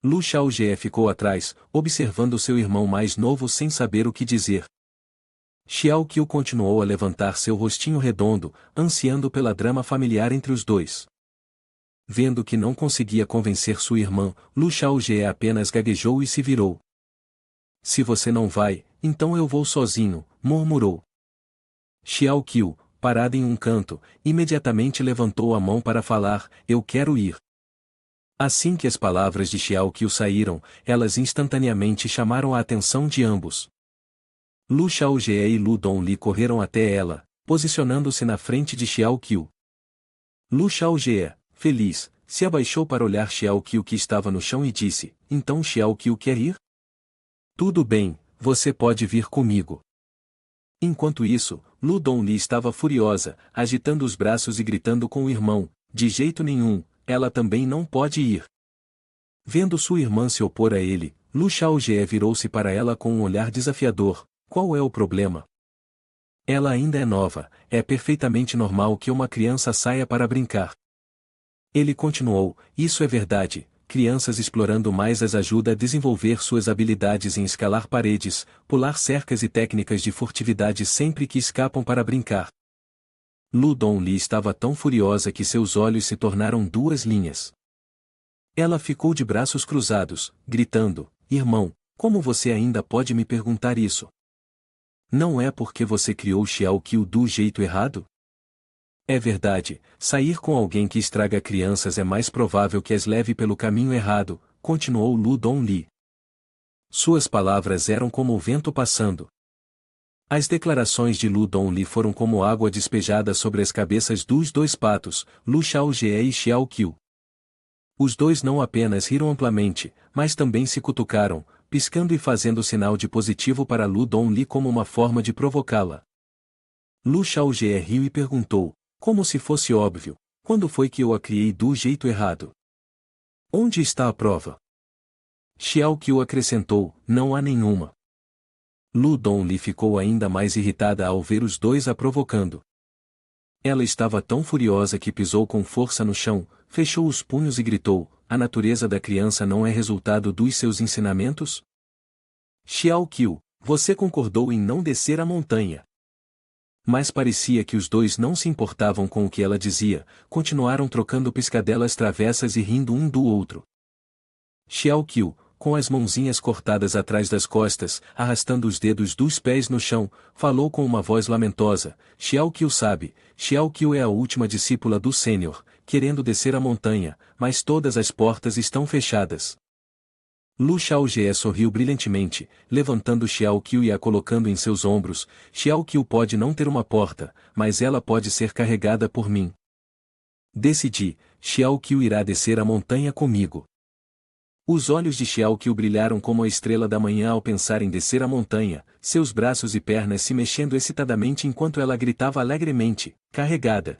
Lu Xiaojie ficou atrás, observando seu irmão mais novo sem saber o que dizer. Xiao Qiu continuou a levantar seu rostinho redondo, ansiando pela drama familiar entre os dois. Vendo que não conseguia convencer sua irmã, Lu Xiaojie apenas gaguejou e se virou. Se você não vai, então eu vou sozinho, murmurou. Xiao Qiu, parada em um canto, imediatamente levantou a mão para falar: eu quero ir. Assim que as palavras de Xiao Qiu saíram, elas instantaneamente chamaram a atenção de ambos. Lu Xiaojie e Lu Dongli correram até ela, posicionando-se na frente de Xiao Qiu. Lu Xiaojie, feliz, se abaixou para olhar Xiao Qiu que estava no chão e disse: então Xiao Qiu quer ir? Tudo bem, você pode vir comigo. Enquanto isso, Lu Dongli estava furiosa, agitando os braços e gritando com o irmão: de jeito nenhum, ela também não pode ir. Vendo sua irmã se opor a ele, Lu Xiaojie virou-se para ela com um olhar desafiador: qual é o problema? Ela ainda é nova, é perfeitamente normal que uma criança saia para brincar. Ele continuou: isso é verdade. Crianças explorando mais as ajuda a desenvolver suas habilidades em escalar paredes, pular cercas e técnicas de furtividade sempre que escapam para brincar. Lu Dongli estava tão furiosa que seus olhos se tornaram duas linhas. Ela ficou de braços cruzados, gritando: irmão, como você ainda pode me perguntar isso? Não é porque você criou Xiao Qiu do jeito errado? É verdade, sair com alguém que estraga crianças é mais provável que as leve pelo caminho errado, continuou Lu Dongli. Suas palavras eram como o vento passando. As declarações de Lu Dongli foram como água despejada sobre as cabeças dos dois patos, Lu Xiaojie e Xiao Qiu. Os dois não apenas riram amplamente, mas também se cutucaram, piscando e fazendo sinal de positivo para Lu Dongli como uma forma de provocá-la. Lu Xiaojie riu e perguntou: como se fosse óbvio, quando foi que eu a criei do jeito errado? Onde está a prova? Xiao Qiu acrescentou: não há nenhuma. Lu Dongli ficou ainda mais irritada ao ver os dois a provocando. Ela estava tão furiosa que pisou com força no chão, fechou os punhos e gritou: a natureza da criança não é resultado dos seus ensinamentos? Xiao Qiu, você concordou em não descer a montanha. Mas parecia que os dois não se importavam com o que ela dizia, continuaram trocando piscadelas travessas e rindo um do outro. Xiao Qiu, com as mãozinhas cortadas atrás das costas, arrastando os dedos dos pés no chão, falou com uma voz lamentosa: Xiao Qiu sabe, Xiao Qiu é a última discípula do Sênior, querendo descer a montanha, mas todas as portas estão fechadas. Lu Xiaojie sorriu brilhantemente, levantando Xiao Qiu e a colocando em seus ombros. Xiao Qiu pode não ter uma porta, mas ela pode ser carregada por mim. Decidi, Xiao Qiu irá descer a montanha comigo. Os olhos de Xiao Qiu brilharam como a estrela da manhã ao pensar em descer a montanha, seus braços e pernas se mexendo excitadamente enquanto ela gritava alegremente: carregada.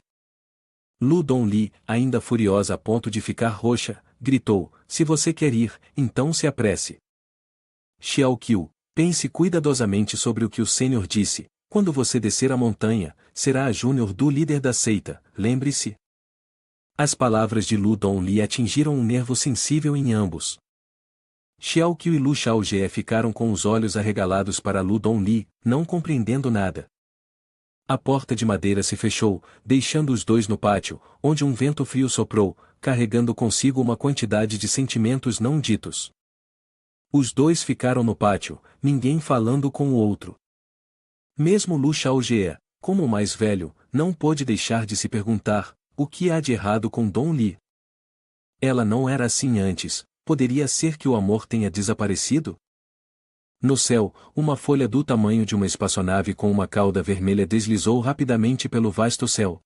Lu Dongli, ainda furiosa a ponto de ficar roxa, gritou: se você quer ir, então se apresse. Xiaoqiu, pense cuidadosamente sobre o que o Sênior disse. Quando você descer a montanha, será a Júnior do líder da seita, lembre-se. As palavras de Lu Dongli atingiram um nervo sensível em ambos. Xiaoqiu e Lu Shaojie ficaram com os olhos arregalados para Lu Dongli, não compreendendo nada. A porta de madeira se fechou, deixando os dois no pátio, onde um vento frio soprou, carregando consigo uma quantidade de sentimentos não ditos. Os dois ficaram no pátio, ninguém falando com o outro. Mesmo Lu Shaojie, como o mais velho, não pôde deixar de se perguntar, o que há de errado com Dongli? Ela não era assim antes, poderia ser que o amor tenha desaparecido? No céu, uma folha do tamanho de uma espaçonave com uma cauda vermelha deslizou rapidamente pelo vasto céu.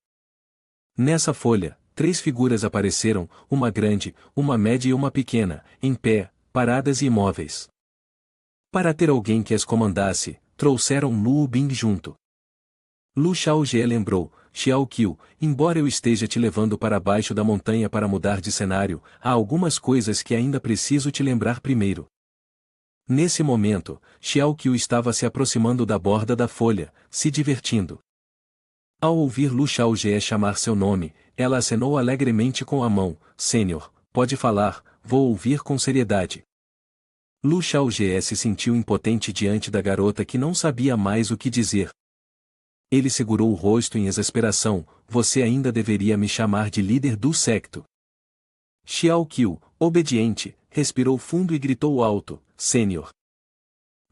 Nessa folha, 3 figuras apareceram, uma grande, uma média e uma pequena, em pé, paradas e imóveis. Para ter alguém que as comandasse, trouxeram Lu Bing junto. Lu Shaojie lembrou, Xiaoqiu, embora eu esteja te levando para baixo da montanha para mudar de cenário, há algumas coisas que ainda preciso te lembrar primeiro. Nesse momento, Xiaoqiu estava se aproximando da borda da folha, se divertindo. Ao ouvir Lu Shaojie chamar seu nome, ela acenou alegremente com a mão, Sênior, pode falar, vou ouvir com seriedade. Lu Shaojie se sentiu impotente diante da garota que não sabia mais o que dizer. Ele segurou o rosto em exasperação, você ainda deveria me chamar de líder do secto. Xiaoqiu, obediente, respirou fundo e gritou alto, Sênior.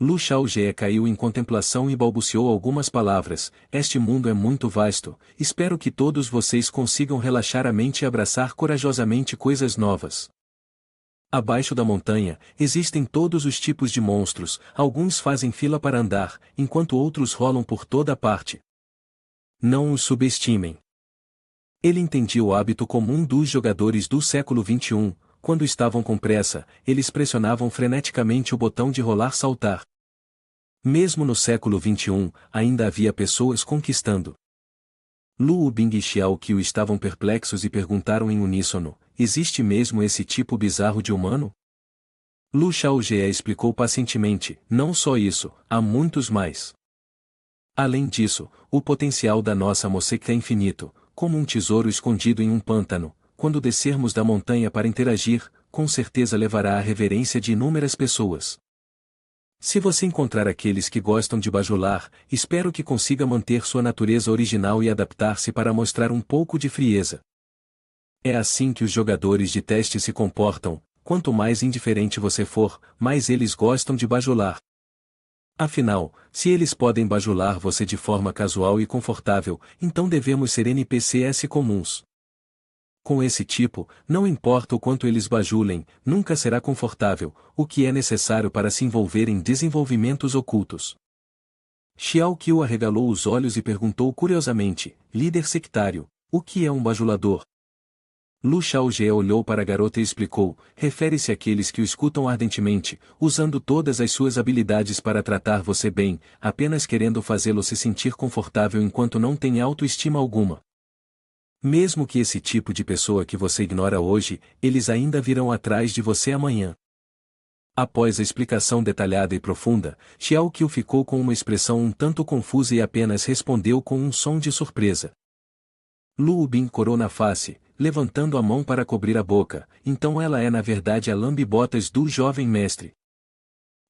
Lu Shaojie caiu em contemplação e balbuciou algumas palavras, este mundo é muito vasto, espero que todos vocês consigam relaxar a mente e abraçar corajosamente coisas novas. Abaixo da montanha, existem todos os tipos de monstros, alguns fazem fila para andar, enquanto outros rolam por toda parte. Não os subestimem. Ele entendia o hábito comum dos jogadores do século XXI, quando estavam com pressa, eles pressionavam freneticamente o botão de rolar-saltar. Mesmo no século XXI, ainda havia pessoas conquistando. Lu Bing e Xiaoqiu estavam perplexos e perguntaram em uníssono, existe mesmo esse tipo bizarro de humano? Lu Shaojie explicou pacientemente, não só isso, há muitos mais. Além disso, o potencial da nossa moseca é infinito, como um tesouro escondido em um pântano, quando descermos da montanha para interagir, com certeza levará à reverência de inúmeras pessoas. Se você encontrar aqueles que gostam de bajular, espero que consiga manter sua natureza original e adaptar-se para mostrar um pouco de frieza. É assim que os jogadores de teste se comportam, quanto mais indiferente você for, mais eles gostam de bajular. Afinal, se eles podem bajular você de forma casual e confortável, então devemos ser NPCs comuns. Com esse tipo, não importa o quanto eles bajulem, nunca será confortável, o que é necessário para se envolver em desenvolvimentos ocultos. Xiaoqiu arregalou os olhos e perguntou curiosamente, líder sectário, o que é um bajulador? Lu Shaojie olhou para a garota e explicou, refere-se àqueles que o escutam ardentemente, usando todas as suas habilidades para tratar você bem, apenas querendo fazê-lo se sentir confortável enquanto não tem autoestima alguma. Mesmo que esse tipo de pessoa que você ignora hoje, eles ainda virão atrás de você amanhã. Após a explicação detalhada e profunda, Xiaoqiu ficou com uma expressão um tanto confusa e apenas respondeu com um som de surpresa. Lu Bing corou na face, levantando a mão para cobrir a boca, então ela é na verdade a lambe-botas do jovem mestre.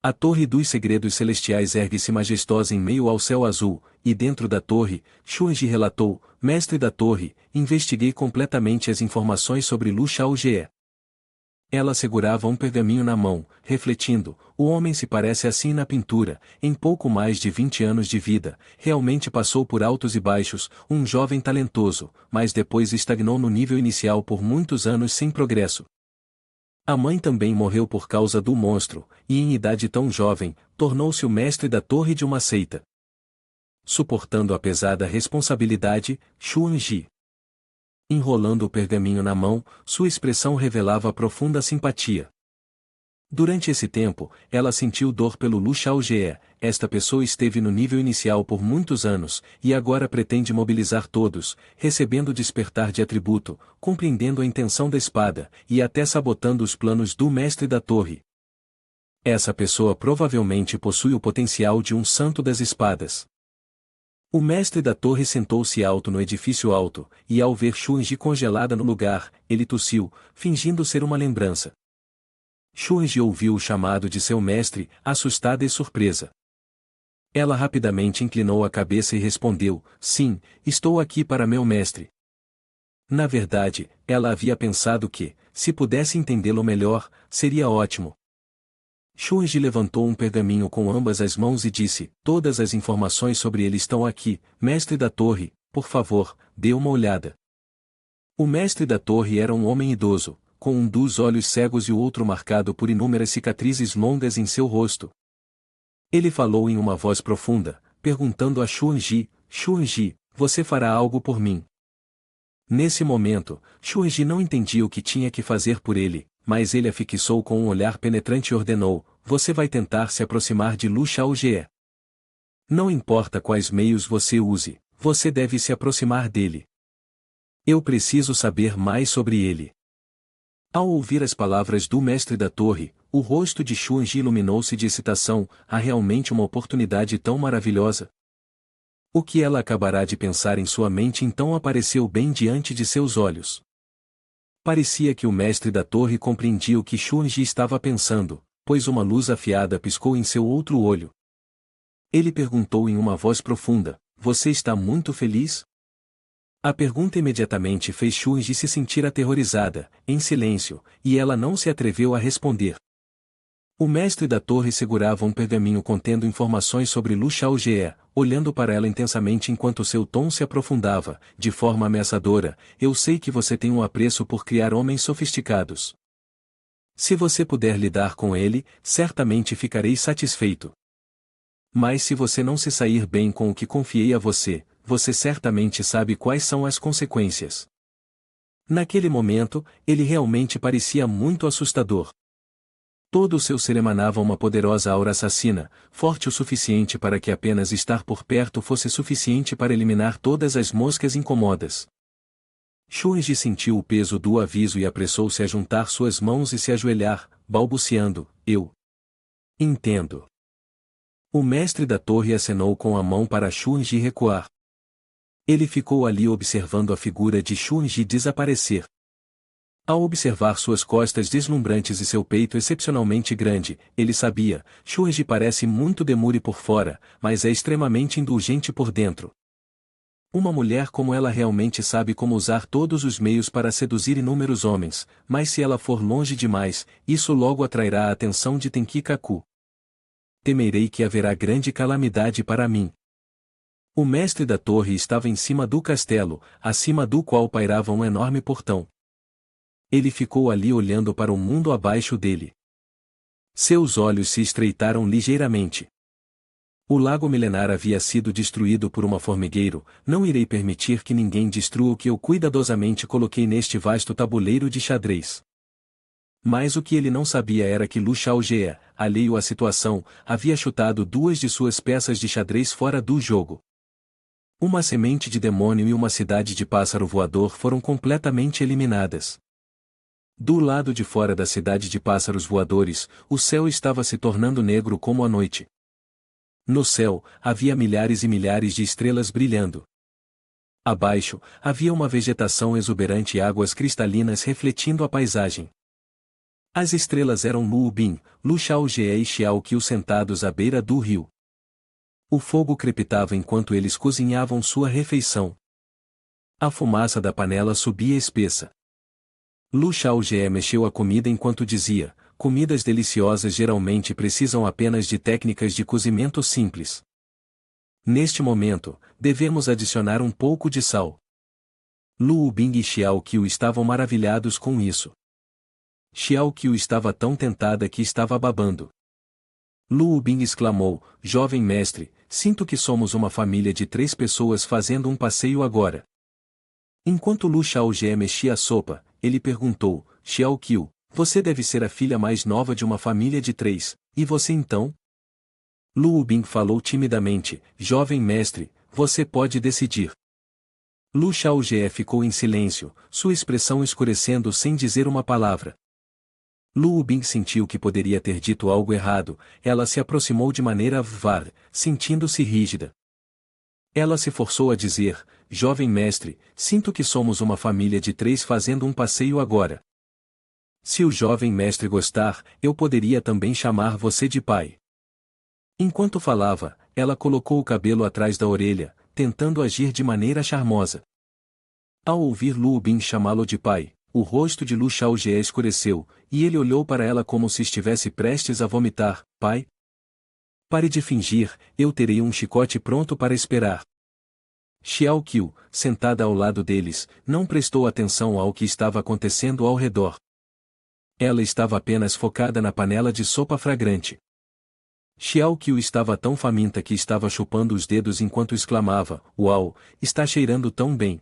A Torre dos Segredos Celestiais ergue-se majestosa em meio ao céu azul, e dentro da torre, Xuanji relatou, mestre da torre, investiguei completamente as informações sobre Lu Shaojie. Ela segurava um pergaminho na mão, refletindo, o homem se parece assim na pintura, em pouco mais de 20 anos de vida, realmente passou por altos e baixos, um jovem talentoso, mas depois estagnou no nível inicial por muitos anos sem progresso. A mãe também morreu por causa do monstro, e em idade tão jovem, tornou-se o mestre da torre de uma seita. Suportando a pesada responsabilidade, Xuanji. Enrolando o pergaminho na mão, sua expressão revelava profunda simpatia. Durante esse tempo, ela sentiu dor pelo Lu Shaojie, esta pessoa esteve no nível inicial por muitos anos, e agora pretende mobilizar todos, recebendo despertar de atributo, compreendendo a intenção da espada, e até sabotando os planos do mestre da torre. Essa pessoa provavelmente possui o potencial de um santo das espadas. O mestre da torre sentou-se alto no edifício alto, e ao ver Shunji congelada no lugar, ele tossiu, fingindo ser uma lembrança. Shunji ouviu o chamado de seu mestre, assustada e surpresa. Ela rapidamente inclinou a cabeça e respondeu, sim, estou aqui para meu mestre. Na verdade, ela havia pensado que, se pudesse entendê-lo melhor, seria ótimo. Shunji levantou um pergaminho com ambas as mãos e disse, todas as informações sobre ele estão aqui, mestre da torre, por favor, dê uma olhada. O mestre da torre era um homem idoso, com um dos olhos cegos e o outro marcado por inúmeras cicatrizes longas em seu rosto. Ele falou em uma voz profunda, perguntando a Shunji, Shunji, você fará algo por mim? Nesse momento, Shunji não entendia o que tinha que fazer por ele, mas ele a fixou com um olhar penetrante e ordenou, você vai tentar se aproximar de Lu Xiaojie. Não importa quais meios você use, você deve se aproximar dele. Eu preciso saber mais sobre ele. Ao ouvir as palavras do mestre da torre, o rosto de Shunji iluminou-se de excitação, há realmente uma oportunidade tão maravilhosa. O que ela acabará de pensar em sua mente então apareceu bem diante de seus olhos. Parecia que o mestre da torre compreendia o que Shunji estava pensando, pois uma luz afiada piscou em seu outro olho. Ele perguntou em uma voz profunda, você está muito feliz? A pergunta imediatamente fez Shunji se sentir aterrorizada, em silêncio, e ela não se atreveu a responder. O mestre da torre segurava um pergaminho contendo informações sobre Lu Xiaojie, olhando para ela intensamente enquanto seu tom se aprofundava, de forma ameaçadora, eu sei que você tem um apreço por criar homens sofisticados. Se você puder lidar com ele, certamente ficarei satisfeito. Mas se você não se sair bem com o que confiei a você, você certamente sabe quais são as consequências. Naquele momento, ele realmente parecia muito assustador. Todo o seu ser emanava uma poderosa aura assassina, forte o suficiente para que apenas estar por perto fosse suficiente para eliminar todas as moscas incomodas. Shunji sentiu o peso do aviso e apressou-se a juntar suas mãos e se ajoelhar, balbuciando, eu entendo. O mestre da torre acenou com a mão para Shunji recuar. Ele ficou ali observando a figura de Shunji desaparecer. Ao observar suas costas deslumbrantes e seu peito excepcionalmente grande, ele sabia, Shunji parece muito demure por fora, mas é extremamente indulgente por dentro. Uma mulher como ela realmente sabe como usar todos os meios para seduzir inúmeros homens, mas se ela for longe demais, isso logo atrairá a atenção de Tenkikaku. Temerei que haverá grande calamidade para mim. O mestre da torre estava em cima do castelo, acima do qual pairava um enorme portão. Ele ficou ali olhando para o mundo abaixo dele. Seus olhos se estreitaram ligeiramente. O lago milenar havia sido destruído por uma formigueiro, não irei permitir que ninguém destrua o que eu cuidadosamente coloquei neste vasto tabuleiro de xadrez. Mas o que ele não sabia era que Lu Xiaojie, alheio à situação, havia chutado duas de suas peças de xadrez fora do jogo. Uma semente de demônio e uma cidade de pássaro voador foram completamente eliminadas. Do lado de fora da cidade de pássaros voadores, o céu estava se tornando negro como a noite. No céu, havia milhares e milhares de estrelas brilhando. Abaixo, havia uma vegetação exuberante e águas cristalinas refletindo a paisagem. As estrelas eram Lu Bin, Lu Xiaojie e Xiao Qiu sentados à beira do rio. O fogo crepitava enquanto eles cozinhavam sua refeição. A fumaça da panela subia espessa. Lu Xiaojie mexeu a comida enquanto dizia, comidas deliciosas geralmente precisam apenas de técnicas de cozimento simples. Neste momento, devemos adicionar um pouco de sal. Lu Bing e Xiao Qiu estavam maravilhados com isso. Xiao Qiu estava tão tentada que estava babando. Lu Bing exclamou, jovem mestre, sinto que somos uma família de 3 pessoas fazendo um passeio agora. Enquanto Lu Xiaojie mexia a sopa, ele perguntou, Xiao Qiu, você deve ser a filha mais nova de uma família de 3, e você então? Lu Bing falou timidamente, jovem mestre, você pode decidir. Lu Xiaojie ficou em silêncio, sua expressão escurecendo sem dizer uma palavra. Lu Bing sentiu que poderia ter dito algo errado, ela se aproximou de maneira var, sentindo-se rígida. Ela se forçou a dizer, jovem mestre, sinto que somos uma família de 3 fazendo um passeio agora. Se o jovem mestre gostar, eu poderia também chamar você de pai. Enquanto falava, ela colocou o cabelo atrás da orelha, tentando agir de maneira charmosa. Ao ouvir Lu Bing chamá-lo de pai, o rosto de Lu Xiaojie escureceu, e ele olhou para ela como se estivesse prestes a vomitar. Pai? Pare de fingir, eu terei um chicote pronto para esperar. Xiao Qiu, sentada ao lado deles, não prestou atenção ao que estava acontecendo ao redor. Ela estava apenas focada na panela de sopa fragrante. Xiao Qiu estava tão faminta que estava chupando os dedos enquanto exclamava, uau, está cheirando tão bem.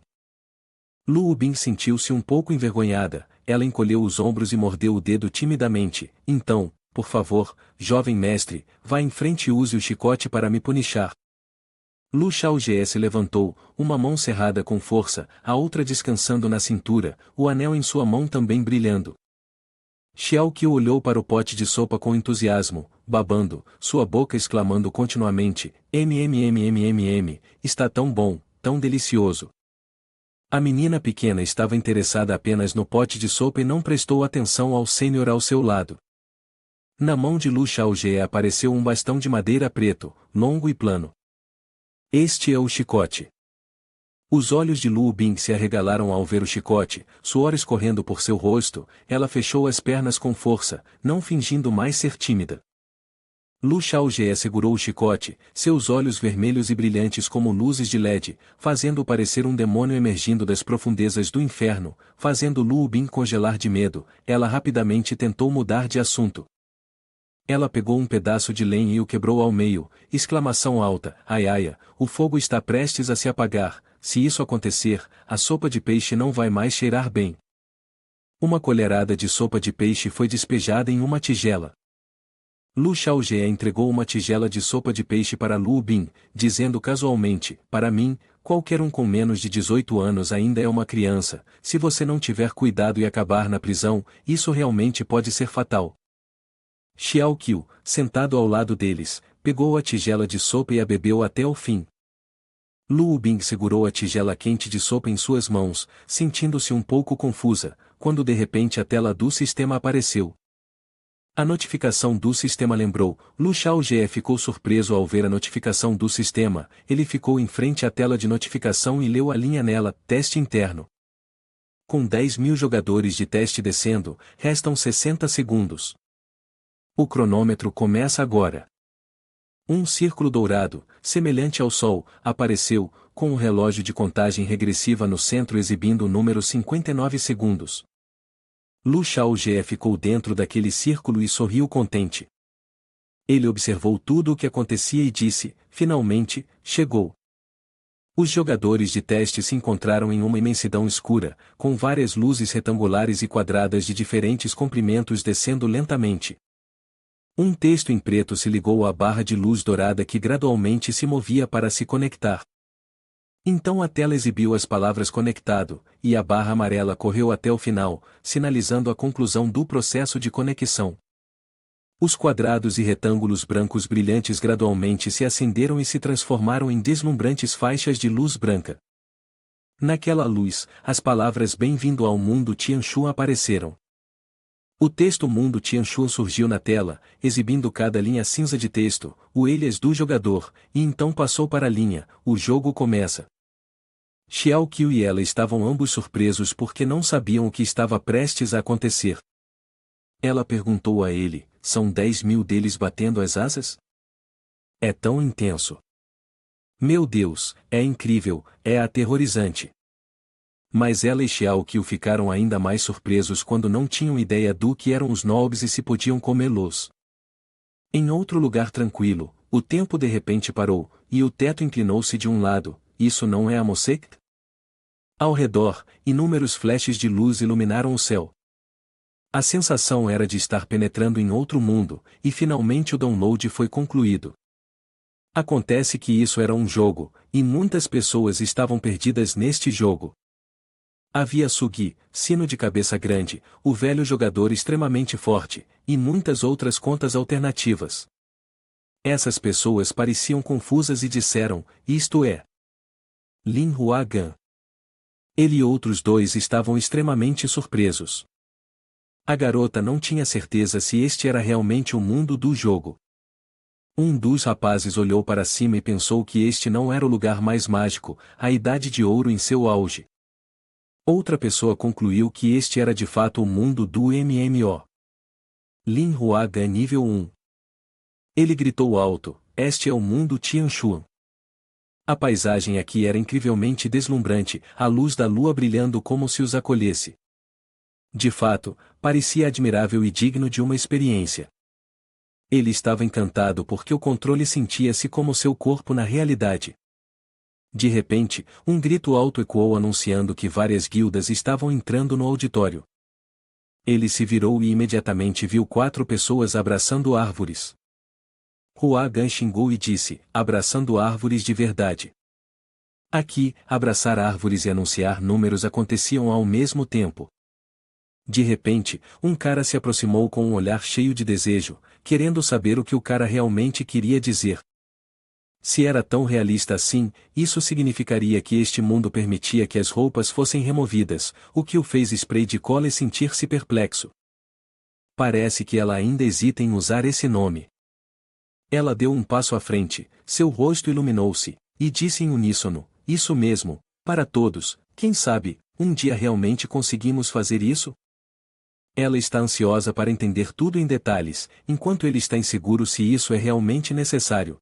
Lu Bing sentiu-se um pouco envergonhada, ela encolheu os ombros e mordeu o dedo timidamente. Então, por favor, jovem mestre, vá em frente e use o chicote para me punishar. Lu Xiaojie se levantou, uma mão cerrada com força, a outra descansando na cintura, o anel em sua mão também brilhando. Xiao Qiu olhou para o pote de sopa com entusiasmo, babando, sua boca exclamando continuamente, está tão bom, tão delicioso. A menina pequena estava interessada apenas no pote de sopa e não prestou atenção ao sênior ao seu lado. Na mão de Lu Xiaojie apareceu um bastão de madeira preto, longo e plano. Este é o chicote. Os olhos de Lu Bing se arregalaram ao ver o chicote, suor escorrendo por seu rosto, ela fechou as pernas com força, não fingindo mais ser tímida. Lu Xiaojie segurou o chicote, seus olhos vermelhos e brilhantes como luzes de LED, fazendo parecer um demônio emergindo das profundezas do inferno, fazendo Lu Bing congelar de medo. Ela rapidamente tentou mudar de assunto. Ela pegou um pedaço de lenha e o quebrou ao meio, exclamação alta, ai ai, o fogo está prestes a se apagar, se isso acontecer, a sopa de peixe não vai mais cheirar bem. Uma colherada de sopa de peixe foi despejada em uma tigela. Lu Xiaojie entregou uma tigela de sopa de peixe para Lu Bing, dizendo casualmente, para mim, qualquer um com menos de 18 anos ainda é uma criança, se você não tiver cuidado e acabar na prisão, isso realmente pode ser fatal. Xiao Qiu, sentado ao lado deles, pegou a tigela de sopa e a bebeu até o fim. Lu Bing segurou a tigela quente de sopa em suas mãos, sentindo-se um pouco confusa, quando de repente a tela do sistema apareceu. A notificação do sistema lembrou, Lu Xiaojie ficou surpreso ao ver a notificação do sistema, ele ficou em frente à tela de notificação e leu a linha nela, teste interno. Com 10.000 jogadores de teste descendo, restam 60 segundos. O cronômetro começa agora. Um círculo dourado, semelhante ao Sol, apareceu, com um relógio de contagem regressiva no centro exibindo o número 59 segundos. Lu Xiaojie ficou dentro daquele círculo e sorriu contente. Ele observou tudo o que acontecia e disse, finalmente, chegou. Os jogadores de teste se encontraram em uma imensidão escura, com várias luzes retangulares e quadradas de diferentes comprimentos descendo lentamente. Um texto em preto se ligou à barra de luz dourada que gradualmente se movia para se conectar. Então a tela exibiu as palavras conectado, e a barra amarela correu até o final, sinalizando a conclusão do processo de conexão. Os quadrados e retângulos brancos brilhantes gradualmente se acenderam e se transformaram em deslumbrantes faixas de luz branca. Naquela luz, as palavras Bem-vindo ao mundo Tianshu apareceram. O texto Mundo Tianshu surgiu na tela, exibindo cada linha cinza de texto, o alias do jogador, e então passou para a linha, o jogo começa. Xiao Qiu e ela estavam ambos surpresos porque não sabiam o que estava prestes a acontecer. Ela perguntou a ele, são 10.000 deles batendo as asas? É tão intenso. Meu Deus, é incrível, é aterrorizante. Mas ela e Xiao Qiu ficaram ainda mais surpresos quando não tinham ideia do que eram os nobres e se podiam comê-los. Em outro lugar tranquilo, o tempo de repente parou, e o teto inclinou-se de um lado. Isso não é a Mosect? Ao redor, inúmeros flashes de luz iluminaram o céu. A sensação era de estar penetrando em outro mundo, e finalmente o download foi concluído. Acontece que isso era um jogo, e muitas pessoas estavam perdidas neste jogo. Havia Sugi, sino de cabeça grande, o velho jogador extremamente forte, e muitas outras contas alternativas. Essas pessoas pareciam confusas e disseram, isto é Lin Huagan. Ele e outros dois estavam extremamente surpresos. A garota não tinha certeza se este era realmente o mundo do jogo. Um dos rapazes olhou para cima e pensou que este não era o lugar mais mágico, a Idade de Ouro em seu auge. Outra pessoa concluiu que este era de fato o mundo do MMO. Lin Huagan nível 1. Ele gritou alto, este é o mundo Tianshuan. A paisagem aqui era incrivelmente deslumbrante, a luz da lua brilhando como se os acolhesse. De fato, parecia admirável e digno de uma experiência. Ele estava encantado porque o controle sentia-se como seu corpo na realidade. De repente, um grito alto ecoou anunciando que várias guildas estavam entrando no auditório. Ele se virou e imediatamente viu 4 pessoas abraçando árvores. Huagan xingou e disse, abraçando árvores de verdade. Aqui, abraçar árvores e anunciar números aconteciam ao mesmo tempo. De repente, um cara se aproximou com um olhar cheio de desejo, querendo saber o que o cara realmente queria dizer. Se era tão realista assim, isso significaria que este mundo permitia que as roupas fossem removidas, o que o fez spray de cola e sentir-se perplexo. Parece que ela ainda hesita em usar esse nome. Ela deu um passo à frente, seu rosto iluminou-se, e disse em uníssono, isso mesmo, para todos, quem sabe, um dia realmente conseguimos fazer isso? Ela está ansiosa para entender tudo em detalhes, enquanto ele está inseguro se isso é realmente necessário.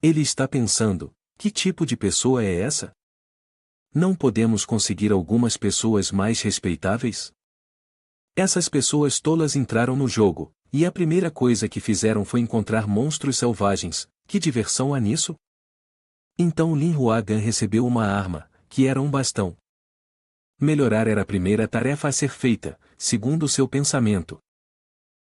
Ele está pensando, que tipo de pessoa é essa? Não podemos conseguir algumas pessoas mais respeitáveis? Essas pessoas tolas entraram no jogo, e a primeira coisa que fizeram foi encontrar monstros selvagens, que diversão há nisso? Então Lin Huagan recebeu uma arma, que era um bastão. Melhorar era a primeira tarefa a ser feita, segundo seu pensamento.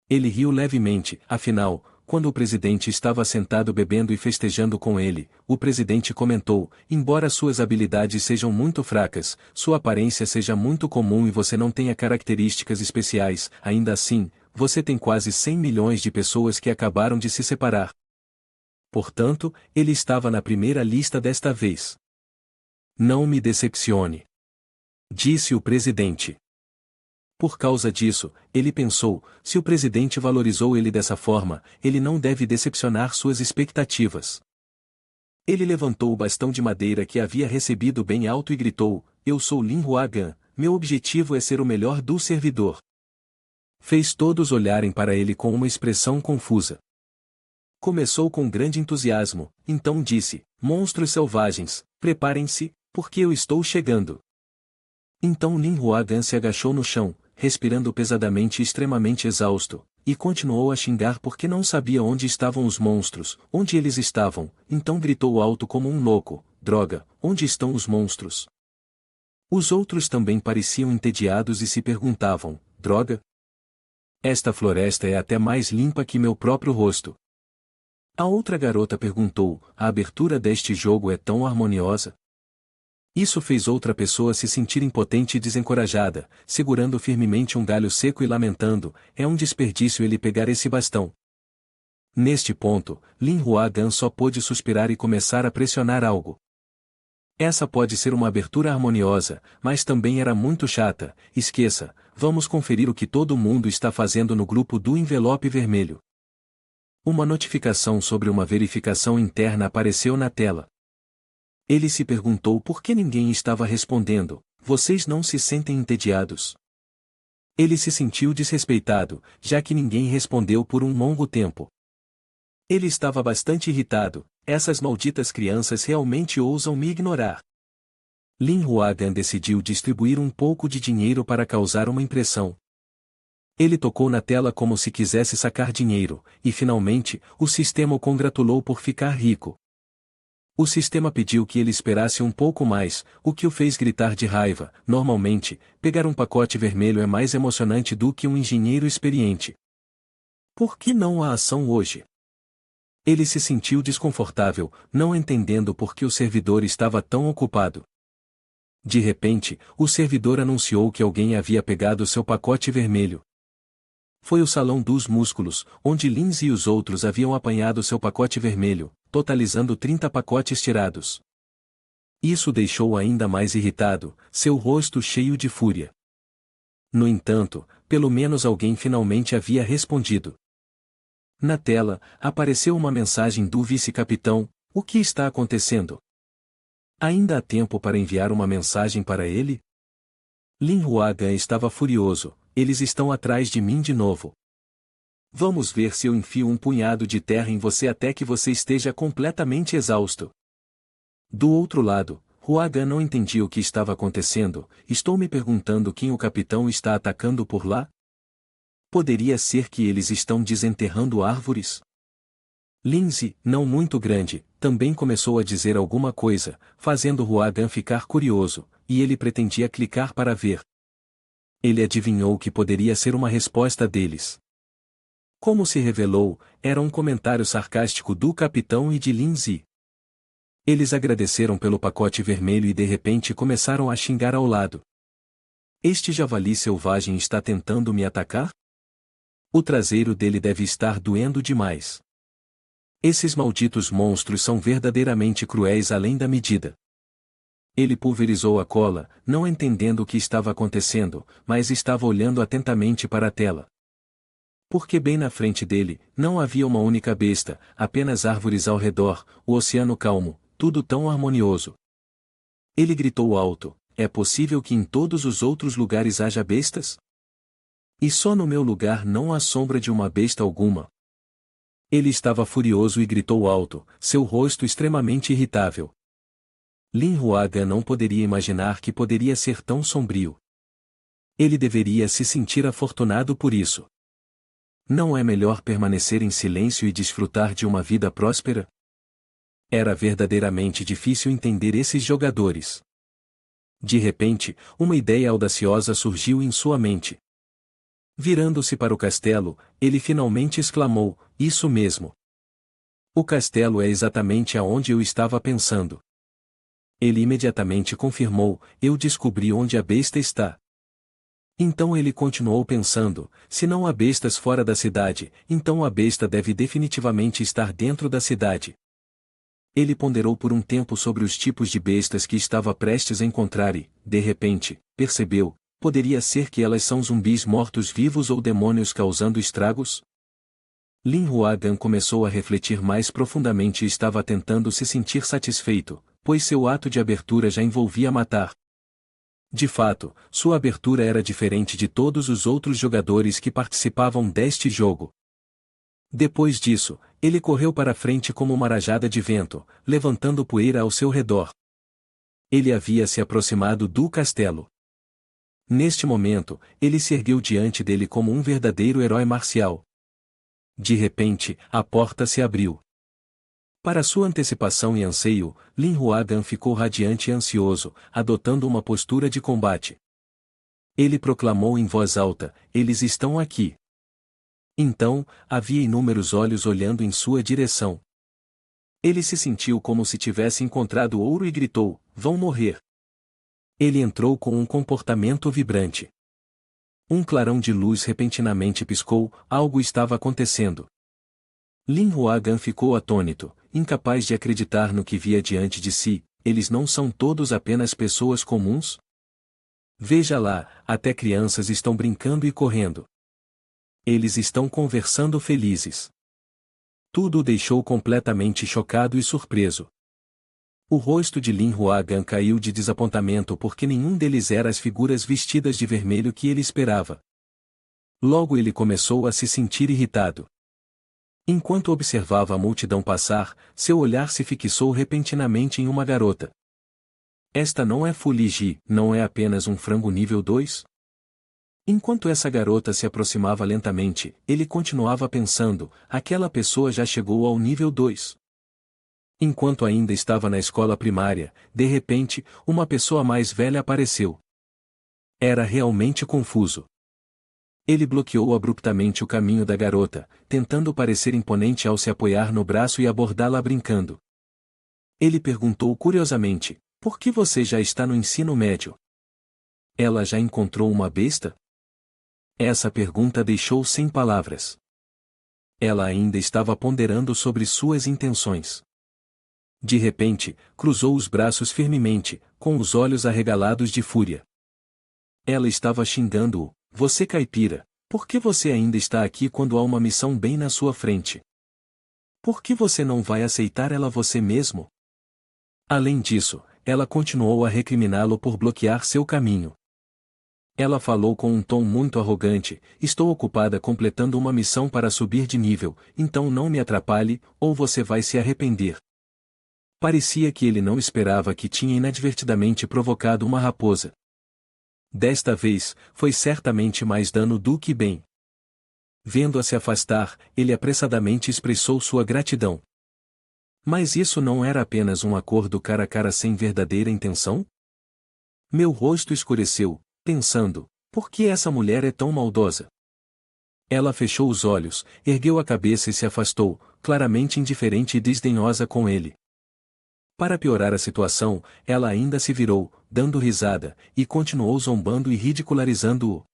Ele riu levemente, afinal, quando o presidente estava sentado bebendo e festejando com ele, o presidente comentou, embora suas habilidades sejam muito fracas, sua aparência seja muito comum e você não tenha características especiais, ainda assim, você tem quase 100 milhões de pessoas que acabaram de se separar. Portanto, ele estava na primeira lista desta vez. Não me decepcione, disse o presidente. Por causa disso, ele pensou, se o presidente valorizou ele dessa forma, ele não deve decepcionar suas expectativas. Ele levantou o bastão de madeira que havia recebido bem alto e gritou, eu sou Lin Huagan, meu objetivo é ser o melhor do servidor. Fez todos olharem para ele com uma expressão confusa. Começou com grande entusiasmo, então disse, monstros selvagens, preparem-se, porque eu estou chegando. Então Lin Huagan se agachou no chão, respirando pesadamente e extremamente exausto, e continuou a xingar porque não sabia onde estavam os monstros, onde eles estavam, então gritou alto como um louco, droga, onde estão os monstros? Os outros também pareciam entediados e se perguntavam, droga? Esta floresta é até mais limpa que meu próprio rosto. A outra garota perguntou, a abertura deste jogo é tão harmoniosa? Isso fez outra pessoa se sentir impotente e desencorajada, segurando firmemente um galho seco e lamentando, é um desperdício ele pegar esse bastão. Neste ponto, Lin Huagan só pôde suspirar e começar a pressionar algo. Essa pode ser uma abertura harmoniosa, mas também era muito chata, esqueça, vamos conferir o que todo mundo está fazendo no grupo do envelope vermelho. Uma notificação sobre uma verificação interna apareceu na tela. Ele se perguntou por que ninguém estava respondendo, vocês não se sentem entediados? Ele se sentiu desrespeitado, já que ninguém respondeu por um longo tempo. Ele estava bastante irritado, essas malditas crianças realmente ousam me ignorar. Lin Huagan decidiu distribuir um pouco de dinheiro para causar uma impressão. Ele tocou na tela como se quisesse sacar dinheiro, e finalmente, o sistema o congratulou por ficar rico. O sistema pediu que ele esperasse um pouco mais, o que o fez gritar de raiva. Normalmente, pegar um pacote vermelho é mais emocionante do que um engenheiro experiente. Por que não há ação hoje? Ele se sentiu desconfortável, não entendendo por que o servidor estava tão ocupado. De repente, o servidor anunciou que alguém havia pegado seu pacote vermelho. Foi o salão dos músculos, onde Lindsay e os outros haviam apanhado seu pacote vermelho, totalizando 30 pacotes tirados. Isso deixou-o ainda mais irritado, seu rosto cheio de fúria. No entanto, pelo menos alguém finalmente havia respondido. Na tela, apareceu uma mensagem do vice-capitão: "O que está acontecendo? Ainda há tempo para enviar uma mensagem para ele?" Lin Huagan estava furioso. "Eles estão atrás de mim de novo. Vamos ver se eu enfio um punhado de terra em você até que você esteja completamente exausto." Do outro lado, Huagan não entendia o que estava acontecendo. "Estou me perguntando quem o capitão está atacando por lá? Poderia ser que eles estão desenterrando árvores?" Lindsay, não muito grande, também começou a dizer alguma coisa, fazendo Huagan ficar curioso, e ele pretendia clicar para ver. Ele adivinhou que poderia ser uma resposta deles. Como se revelou, era um comentário sarcástico do capitão e de Lindsay. Eles agradeceram pelo pacote vermelho e de repente começaram a xingar ao lado. "Este javali selvagem está tentando me atacar? O traseiro dele deve estar doendo demais. Esses malditos monstros são verdadeiramente cruéis além da medida." Ele pulverizou a cola, não entendendo o que estava acontecendo, mas estava olhando atentamente para a tela. Porque bem na frente dele, não havia uma única besta, apenas árvores ao redor, o oceano calmo, tudo tão harmonioso. Ele gritou alto: "É possível que em todos os outros lugares haja bestas? E só no meu lugar não há sombra de uma besta alguma." Ele estava furioso e gritou alto, seu rosto extremamente irritável. Lin Huagan não poderia imaginar que poderia ser tão sombrio. Ele deveria se sentir afortunado por isso. Não é melhor permanecer em silêncio e desfrutar de uma vida próspera? Era verdadeiramente difícil entender esses jogadores. De repente, uma ideia audaciosa surgiu em sua mente. Virando-se para o castelo, ele finalmente exclamou: "Isso mesmo. O castelo é exatamente aonde eu estava pensando." Ele imediatamente confirmou: "Eu descobri onde a besta está." Então ele continuou pensando: se não há bestas fora da cidade, então a besta deve definitivamente estar dentro da cidade. Ele ponderou por um tempo sobre os tipos de bestas que estava prestes a encontrar e, de repente, percebeu: poderia ser que elas são zumbis mortos-vivos ou demônios causando estragos? Lin Huagan começou a refletir mais profundamente e estava tentando se sentir satisfeito, pois seu ato de abertura já envolvia matar. De fato, sua abertura era diferente de todos os outros jogadores que participavam deste jogo. Depois disso, ele correu para frente como uma rajada de vento, levantando poeira ao seu redor. Ele havia se aproximado do castelo. Neste momento, ele se ergueu diante dele como um verdadeiro herói marcial. De repente, a porta se abriu. Para sua antecipação e anseio, Lin Huagan ficou radiante e ansioso, adotando uma postura de combate. Ele proclamou em voz alta: "Eles estão aqui." Então, havia inúmeros olhos olhando em sua direção. Ele se sentiu como se tivesse encontrado ouro e gritou: "Vão morrer." Ele entrou com um comportamento vibrante. Um clarão de luz repentinamente piscou, algo estava acontecendo. Lin Huagan ficou atônito, incapaz de acreditar no que via diante de si. Eles não são todos apenas pessoas comuns? Veja lá, até crianças estão brincando e correndo. Eles estão conversando felizes. Tudo o deixou completamente chocado e surpreso. O rosto de Lin Huagan caiu de desapontamento porque nenhum deles era as figuras vestidas de vermelho que ele esperava. Logo ele começou a se sentir irritado. Enquanto observava a multidão passar, seu olhar se fixou repentinamente em uma garota. Esta não é Fu Liji, não é apenas um frango nível 2? Enquanto essa garota se aproximava lentamente, ele continuava pensando: aquela pessoa já chegou ao nível 2. Enquanto ainda estava na escola primária, de repente, uma pessoa mais velha apareceu. Era realmente confuso. Ele bloqueou abruptamente o caminho da garota, tentando parecer imponente ao se apoiar no braço e abordá-la brincando. Ele perguntou curiosamente: Por que você já está no ensino médio? Ela já encontrou uma besta? Essa pergunta deixou sem palavras. Ela ainda estava ponderando sobre suas intenções. De repente, cruzou os braços firmemente, com os olhos arregalados de fúria. Ela estava xingando-o: você caipira, por que você ainda está aqui quando há uma missão bem na sua frente? Por que você não vai aceitar ela você mesmo? Além disso, ela continuou a recriminá-lo por bloquear seu caminho. Ela falou com um tom muito arrogante: estou ocupada completando uma missão para subir de nível, então não me atrapalhe, ou você vai se arrepender. Parecia que ele não esperava que tinha inadvertidamente provocado uma raposa. Desta vez, foi certamente mais dano do que bem. Vendo-a se afastar, ele apressadamente expressou sua gratidão. Mas isso não era apenas um acordo cara a cara sem verdadeira intenção? Meu rosto escureceu, pensando: por que essa mulher é tão maldosa? Ela fechou os olhos, ergueu a cabeça e se afastou, claramente indiferente e desdenhosa com ele. Para piorar a situação, ela ainda se virou, dando risada, e continuou zombando e ridicularizando-o.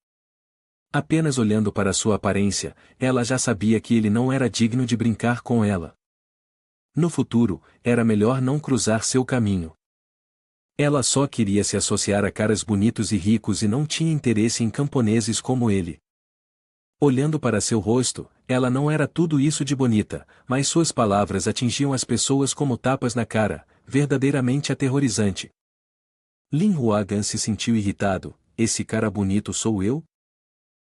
Apenas olhando para sua aparência, ela já sabia que ele não era digno de brincar com ela. No futuro, era melhor não cruzar seu caminho. Ela só queria se associar a caras bonitos e ricos e não tinha interesse em camponeses como ele. Olhando para seu rosto, ela não era tudo isso de bonita, mas suas palavras atingiam as pessoas como tapas na cara, verdadeiramente aterrorizante. Lin Huagan se sentiu irritado: esse cara bonito sou eu?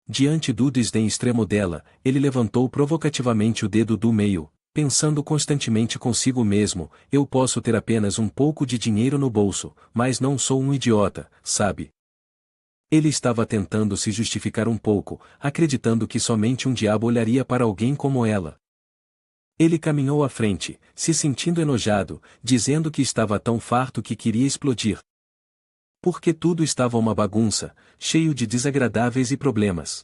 Diante do desdém extremo dela, ele levantou provocativamente o dedo do meio, pensando constantemente consigo mesmo: eu posso ter apenas um pouco de dinheiro no bolso, mas não sou um idiota, sabe? Ele estava tentando se justificar um pouco, acreditando que somente um diabo olharia para alguém como ela. Ele caminhou à frente, se sentindo enojado, dizendo que estava tão farto que queria explodir. Porque tudo estava uma bagunça, cheio de desagradáveis e problemas.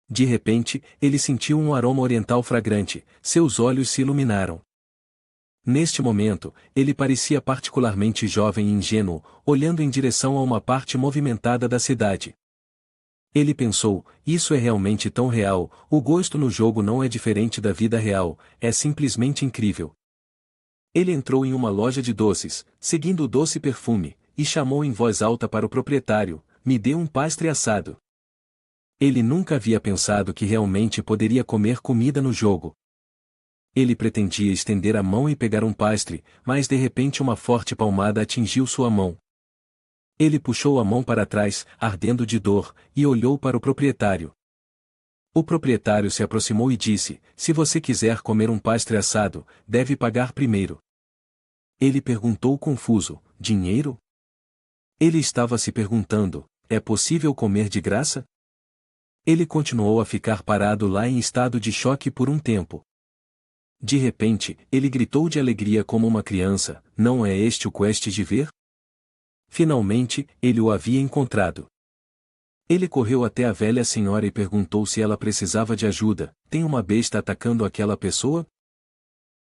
De repente, ele sentiu um aroma oriental fragrante, seus olhos se iluminaram. Neste momento, ele parecia particularmente jovem e ingênuo, olhando em direção a uma parte movimentada da cidade. Ele pensou: isso é realmente tão real, o gosto no jogo não é diferente da vida real, é simplesmente incrível. Ele entrou em uma loja de doces, seguindo o doce perfume, e chamou em voz alta para o proprietário: me dê um pastre assado. Ele nunca havia pensado que realmente poderia comer comida no jogo. Ele pretendia estender a mão e pegar um pastre, mas de repente uma forte palmada atingiu sua mão. Ele puxou a mão para trás, ardendo de dor, e olhou para o proprietário. O proprietário se aproximou e disse: se você quiser comer um pastre assado, deve pagar primeiro. Ele perguntou confuso: dinheiro? Ele estava se perguntando: é possível comer de graça? Ele continuou a ficar parado lá em estado de choque por um tempo. De repente, ele gritou de alegria como uma criança: não é este o quest de ver? Finalmente, ele o havia encontrado. Ele correu até a velha senhora e perguntou se ela precisava de ajuda: tem uma besta atacando aquela pessoa?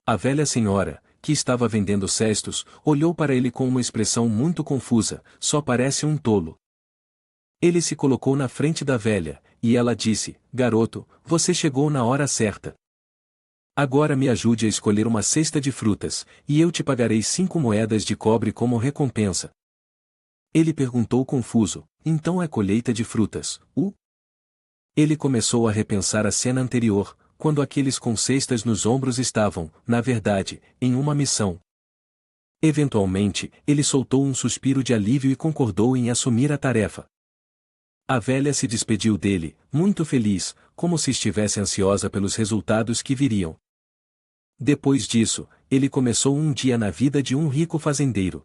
A velha senhora, que estava vendendo cestos, olhou para ele com uma expressão muito confusa: só parece um tolo. Ele se colocou na frente da velha, e ela disse: garoto, você chegou na hora certa. Agora me ajude a escolher uma cesta de frutas, e eu te pagarei 5 moedas de cobre como recompensa. Ele perguntou confuso: então é colheita de frutas, Ele começou a repensar a cena anterior, quando aqueles com cestas nos ombros estavam, na verdade, em uma missão. Eventualmente, ele soltou um suspiro de alívio e concordou em assumir a tarefa. A velha se despediu dele, muito feliz, como se estivesse ansiosa pelos resultados que viriam. Depois disso, ele começou um dia na vida de um rico fazendeiro.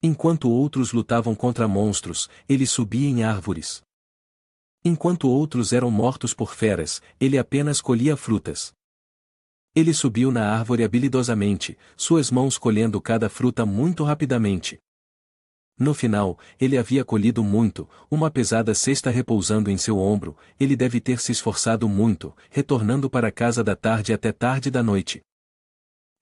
Enquanto outros lutavam contra monstros, ele subia em árvores. Enquanto outros eram mortos por feras, ele apenas colhia frutas. Ele subiu na árvore habilidosamente, suas mãos colhendo cada fruta muito rapidamente. No final, ele havia colhido muito, uma pesada cesta repousando em seu ombro. Ele deve ter se esforçado muito, retornando para casa da tarde até tarde da noite.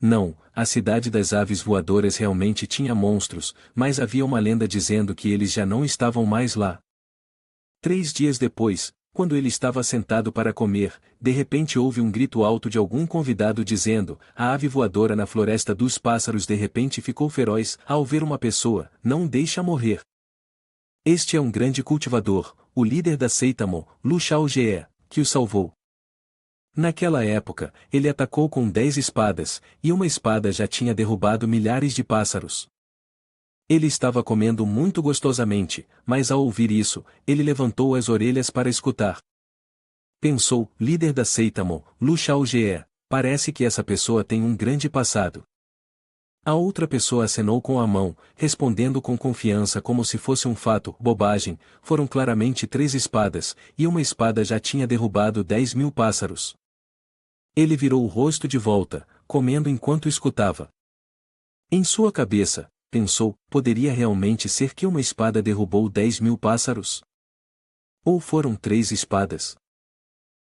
Não, a cidade das aves voadoras realmente tinha monstros, mas havia uma lenda dizendo que eles já não estavam mais lá. 3 dias depois, quando ele estava sentado para comer, de repente houve um grito alto de algum convidado dizendo: a ave voadora na floresta dos pássaros de repente ficou feroz ao ver uma pessoa, não deixa morrer. Este é um grande cultivador, o líder da seita Mo, Lu Xiaojie, que o salvou. Naquela época, ele atacou com 10 espadas, e uma espada já tinha derrubado milhares de pássaros. Ele estava comendo muito gostosamente, mas ao ouvir isso, ele levantou as orelhas para escutar. Pensou, líder da seita Mo, Lu Xiaojie, parece que essa pessoa tem um grande passado. A outra pessoa acenou com a mão, respondendo com confiança como se fosse um fato, bobagem, foram claramente 3 espadas, e uma espada já tinha derrubado 10.000 pássaros. Ele virou o rosto de volta, comendo enquanto escutava. Em sua cabeça, pensou, poderia realmente ser que uma espada derrubou 10.000 pássaros? Ou foram 3 espadas?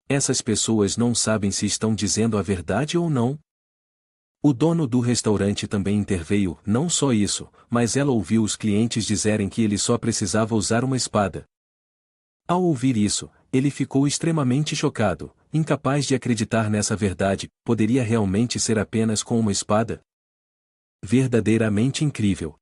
Essas pessoas não sabem se estão dizendo a verdade ou não. O dono do restaurante também interveio, não só isso, mas ela ouviu os clientes dizerem que ele só precisava usar uma espada. Ao ouvir isso, ele ficou extremamente chocado, incapaz de acreditar nessa verdade, poderia realmente ser apenas com uma espada? Verdadeiramente incrível.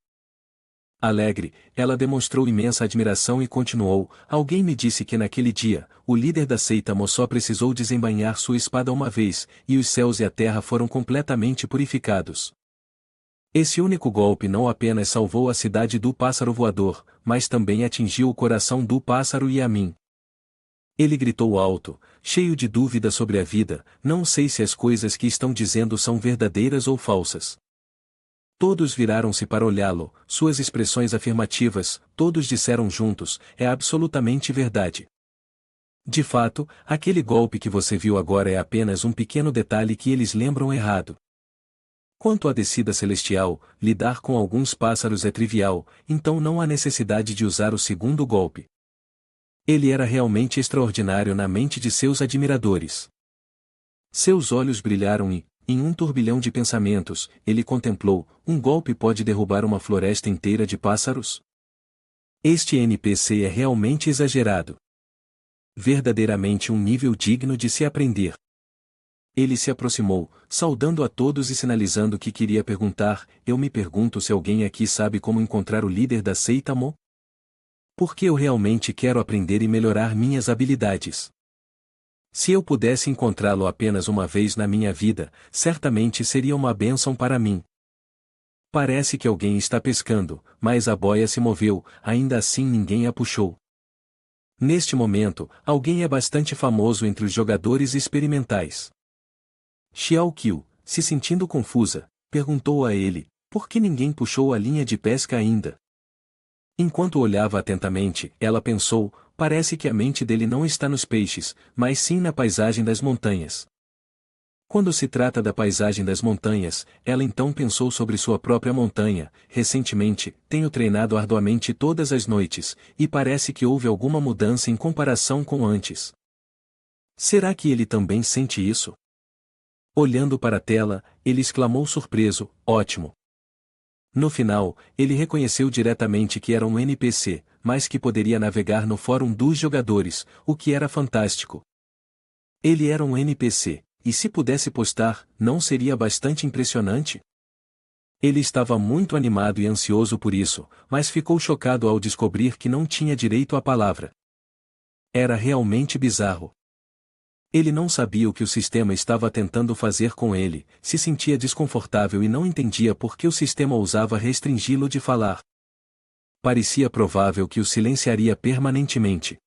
Alegre, ela demonstrou imensa admiração e continuou: alguém me disse que naquele dia, o líder da seita Mo só precisou desembainhar sua espada uma vez, e os céus e a terra foram completamente purificados. Esse único golpe não apenas salvou a cidade do pássaro voador, mas também atingiu o coração do pássaro e a mim. Ele gritou alto, cheio de dúvida sobre a vida, não sei se as coisas que estão dizendo são verdadeiras ou falsas. Todos viraram-se para olhá-lo, suas expressões afirmativas, todos disseram juntos, é absolutamente verdade. De fato, aquele golpe que você viu agora é apenas um pequeno detalhe que eles lembram errado. Quanto à descida celestial, lidar com alguns pássaros é trivial, então não há necessidade de usar o segundo golpe. Ele era realmente extraordinário na mente de seus admiradores. Seus olhos brilharam e, em um turbilhão de pensamentos, ele contemplou: um golpe pode derrubar uma floresta inteira de pássaros? Este NPC é realmente exagerado. Verdadeiramente um nível digno de se aprender. Ele se aproximou, saudando a todos e sinalizando que queria perguntar: eu me pergunto se alguém aqui sabe como encontrar o líder da seita Mo? Porque eu realmente quero aprender e melhorar minhas habilidades. Se eu pudesse encontrá-lo apenas uma vez na minha vida, certamente seria uma bênção para mim. Parece que alguém está pescando, mas a boia se moveu, ainda assim ninguém a puxou. Neste momento, alguém é bastante famoso entre os jogadores experimentais. Xiao Qiu, se sentindo confusa, perguntou a ele: por que ninguém puxou a linha de pesca ainda? Enquanto olhava atentamente, ela pensou: parece que a mente dele não está nos peixes, mas sim na paisagem das montanhas. Quando se trata da paisagem das montanhas, ela então pensou sobre sua própria montanha. Recentemente, tenho treinado arduamente todas as noites, e parece que houve alguma mudança em comparação com antes. Será que ele também sente isso? Olhando para a tela, ele exclamou surpreso: ótimo! No final, ele reconheceu diretamente que era um NPC, mas que poderia navegar no fórum dos jogadores, o que era fantástico. Ele era um NPC, e se pudesse postar, não seria bastante impressionante? Ele estava muito animado e ansioso por isso, mas ficou chocado ao descobrir que não tinha direito à palavra. Era realmente bizarro. Ele não sabia o que o sistema estava tentando fazer com ele, se sentia desconfortável e não entendia por que o sistema ousava restringi-lo de falar. Parecia provável que o silenciaria permanentemente.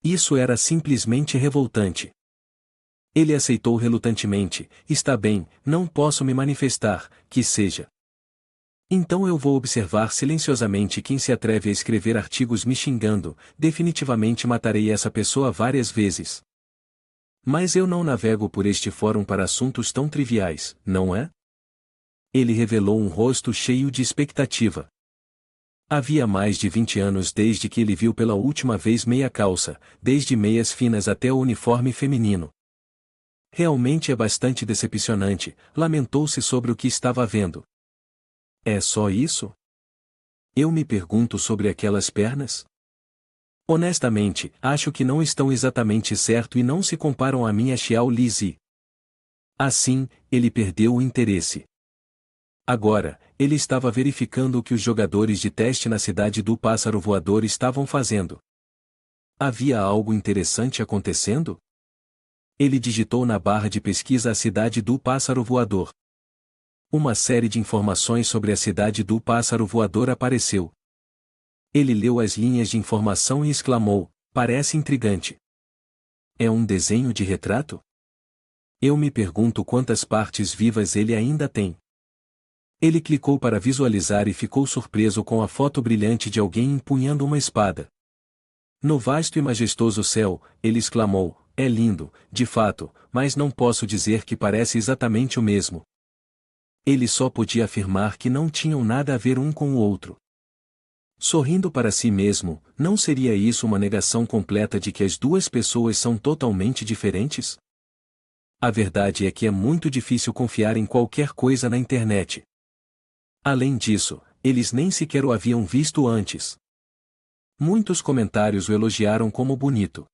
Isso era simplesmente revoltante. Ele aceitou relutantemente: está bem, não posso me manifestar, que seja. Então eu vou observar silenciosamente quem se atreve a escrever artigos me xingando, definitivamente matarei essa pessoa várias vezes. Mas eu não navego por este fórum para assuntos tão triviais, não é? Ele revelou um rosto cheio de expectativa. Havia mais de 20 anos desde que ele viu pela última vez meia calça, desde meias finas até o uniforme feminino. Realmente é bastante decepcionante, lamentou-se sobre o que estava vendo. É só isso? Eu me pergunto sobre aquelas pernas. Honestamente, acho que não estão exatamente certo e não se comparam à minha Xiao Li. Assim, ele perdeu o interesse. Agora, ele estava verificando o que os jogadores de teste na cidade do pássaro voador estavam fazendo. Havia algo interessante acontecendo? Ele digitou na barra de pesquisa a cidade do pássaro voador. Uma série de informações sobre a cidade do pássaro voador apareceu. Ele leu as linhas de informação e exclamou: parece intrigante. É um desenho de retrato? Eu me pergunto quantas partes vivas ele ainda tem. Ele clicou para visualizar e ficou surpreso com a foto brilhante de alguém empunhando uma espada. No vasto e majestoso céu, ele exclamou: é lindo, de fato, mas não posso dizer que parece exatamente o mesmo. Ele só podia afirmar que não tinham nada a ver um com o outro. Sorrindo para si mesmo, não seria isso uma negação completa de que as duas pessoas são totalmente diferentes? A verdade é que é muito difícil confiar em qualquer coisa na internet. Além disso, eles nem sequer o haviam visto antes. Muitos comentários o elogiaram como bonito.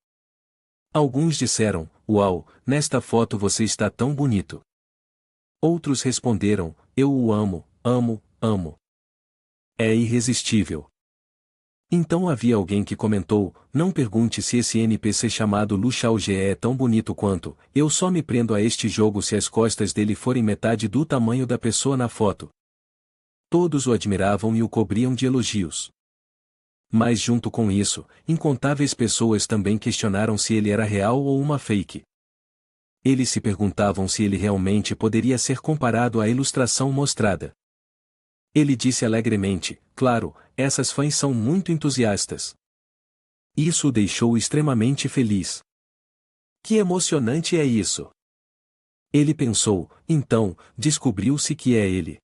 Alguns disseram: uau, nesta foto você está tão bonito. Outros responderam: eu o amo, amo, amo. É irresistível. Então havia alguém que comentou: não pergunte se esse NPC chamado Lu Xiaojie é tão bonito quanto, eu só me prendo a este jogo se as costas dele forem metade do tamanho da pessoa na foto. Todos o admiravam e o cobriam de elogios. Mas junto com isso, incontáveis pessoas também questionaram se ele era real ou uma fake. Eles se perguntavam se ele realmente poderia ser comparado à ilustração mostrada. Ele disse alegremente: claro, essas fãs são muito entusiastas. Isso o deixou extremamente feliz. Que emocionante é isso! Ele pensou: então, descobriu-se que é ele.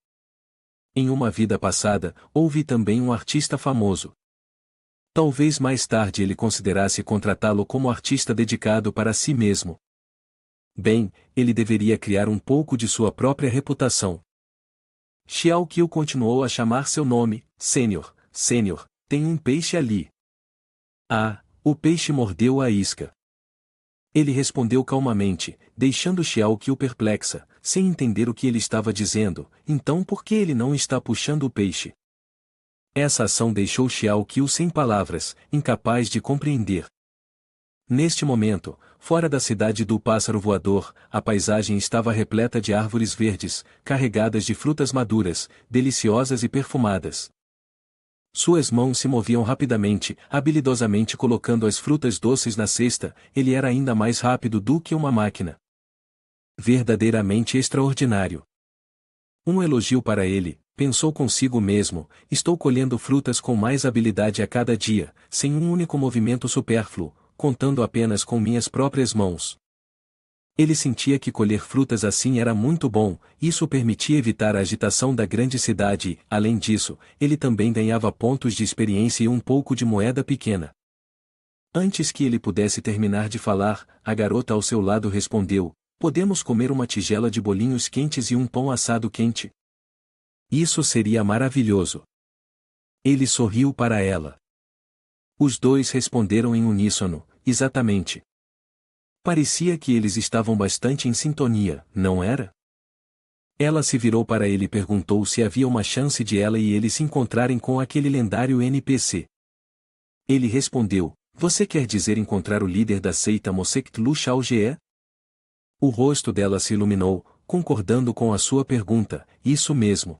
Em uma vida passada, houve também um artista famoso. Talvez mais tarde ele considerasse contratá-lo como artista dedicado para si mesmo. Bem, ele deveria criar um pouco de sua própria reputação. Xiao Qiu continuou a chamar seu nome: Sênior, Sênior, tem um peixe ali. Ah, o peixe mordeu a isca. Ele respondeu calmamente, deixando Xiao Qiu perplexa, sem entender o que ele estava dizendo. Então por que ele não está puxando o peixe? Essa ação deixou Xiao Qiu sem palavras, incapaz de compreender. Neste momento, fora da cidade do pássaro voador, a paisagem estava repleta de árvores verdes, carregadas de frutas maduras, deliciosas e perfumadas. Suas mãos se moviam rapidamente, habilidosamente colocando as frutas doces na cesta. Ele era ainda mais rápido do que uma máquina. Verdadeiramente extraordinário. Um elogio para ele, pensou consigo mesmo: estou colhendo frutas com mais habilidade a cada dia, sem um único movimento supérfluo, contando apenas com minhas próprias mãos. Ele sentia que colher frutas assim era muito bom, isso permitia evitar a agitação da grande cidade e, além disso, ele também ganhava pontos de experiência e um pouco de moeda pequena. Antes que ele pudesse terminar de falar, a garota ao seu lado respondeu: podemos comer uma tigela de bolinhos quentes e um pão assado quente? Isso seria maravilhoso. Ele sorriu para ela. Os dois responderam em uníssono: exatamente. Parecia que eles estavam bastante em sintonia, não era? Ela se virou para ele e perguntou se havia uma chance de ela e ele se encontrarem com aquele lendário NPC. Ele respondeu: você quer dizer encontrar o líder da seita Mosect Lu Xiaojie? O rosto dela se iluminou, concordando com a sua pergunta: isso mesmo.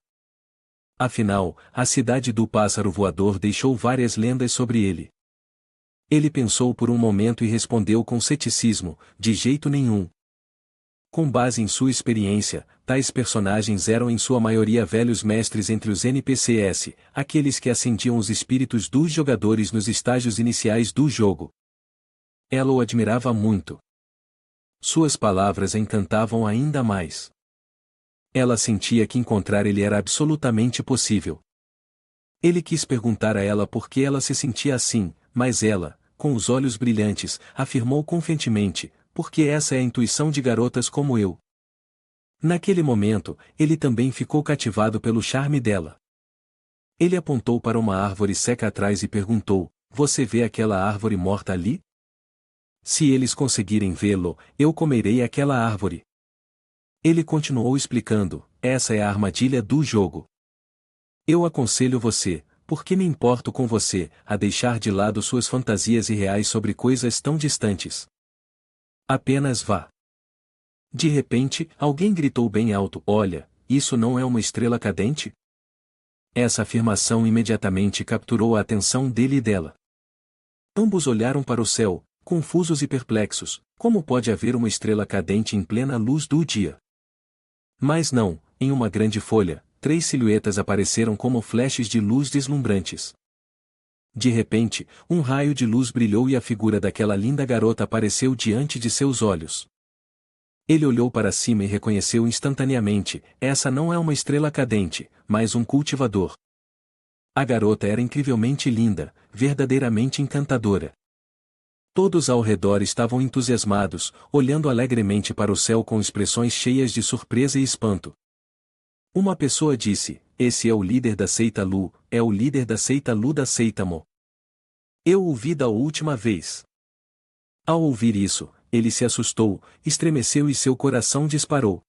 Afinal, a cidade do pássaro voador deixou várias lendas sobre ele. Ele pensou por um momento e respondeu com ceticismo: de jeito nenhum. Com base em sua experiência, tais personagens eram em sua maioria velhos mestres entre os NPCs, aqueles que acendiam os espíritos dos jogadores nos estágios iniciais do jogo. Ela o admirava muito. Suas palavras a encantavam ainda mais. Ela sentia que encontrar ele era absolutamente possível. Ele quis perguntar a ela por que ela se sentia assim, mas ela, com os olhos brilhantes, afirmou confiantemente: porque essa é a intuição de garotas como eu. Naquele momento, ele também ficou cativado pelo charme dela. Ele apontou para uma árvore seca atrás e perguntou: Você vê aquela árvore morta ali? Se eles conseguirem vê-lo, eu comerei aquela árvore. Ele continuou explicando: Essa é a armadilha do jogo. Eu aconselho você, porque me importo com você, a deixar de lado suas fantasias irreais sobre coisas tão distantes. Apenas vá. De repente, alguém gritou bem alto: Olha, isso não é uma estrela cadente? Essa afirmação imediatamente capturou a atenção dele e dela. Ambos olharam para o céu, confusos e perplexos. Como pode haver uma estrela cadente em plena luz do dia? Mas não, em uma grande folha, 3 silhuetas apareceram como flashes de luz deslumbrantes. De repente, um raio de luz brilhou e a figura daquela linda garota apareceu diante de seus olhos. Ele olhou para cima e reconheceu instantaneamente: essa não é uma estrela cadente, mas um cultivador. A garota era incrivelmente linda, verdadeiramente encantadora. Todos ao redor estavam entusiasmados, olhando alegremente para o céu com expressões cheias de surpresa e espanto. Uma pessoa disse: Esse é o líder da seita Lu, é o líder da seita Lu da seita Mo. Eu o vi da última vez. Ao ouvir isso, ele se assustou, estremeceu e seu coração disparou.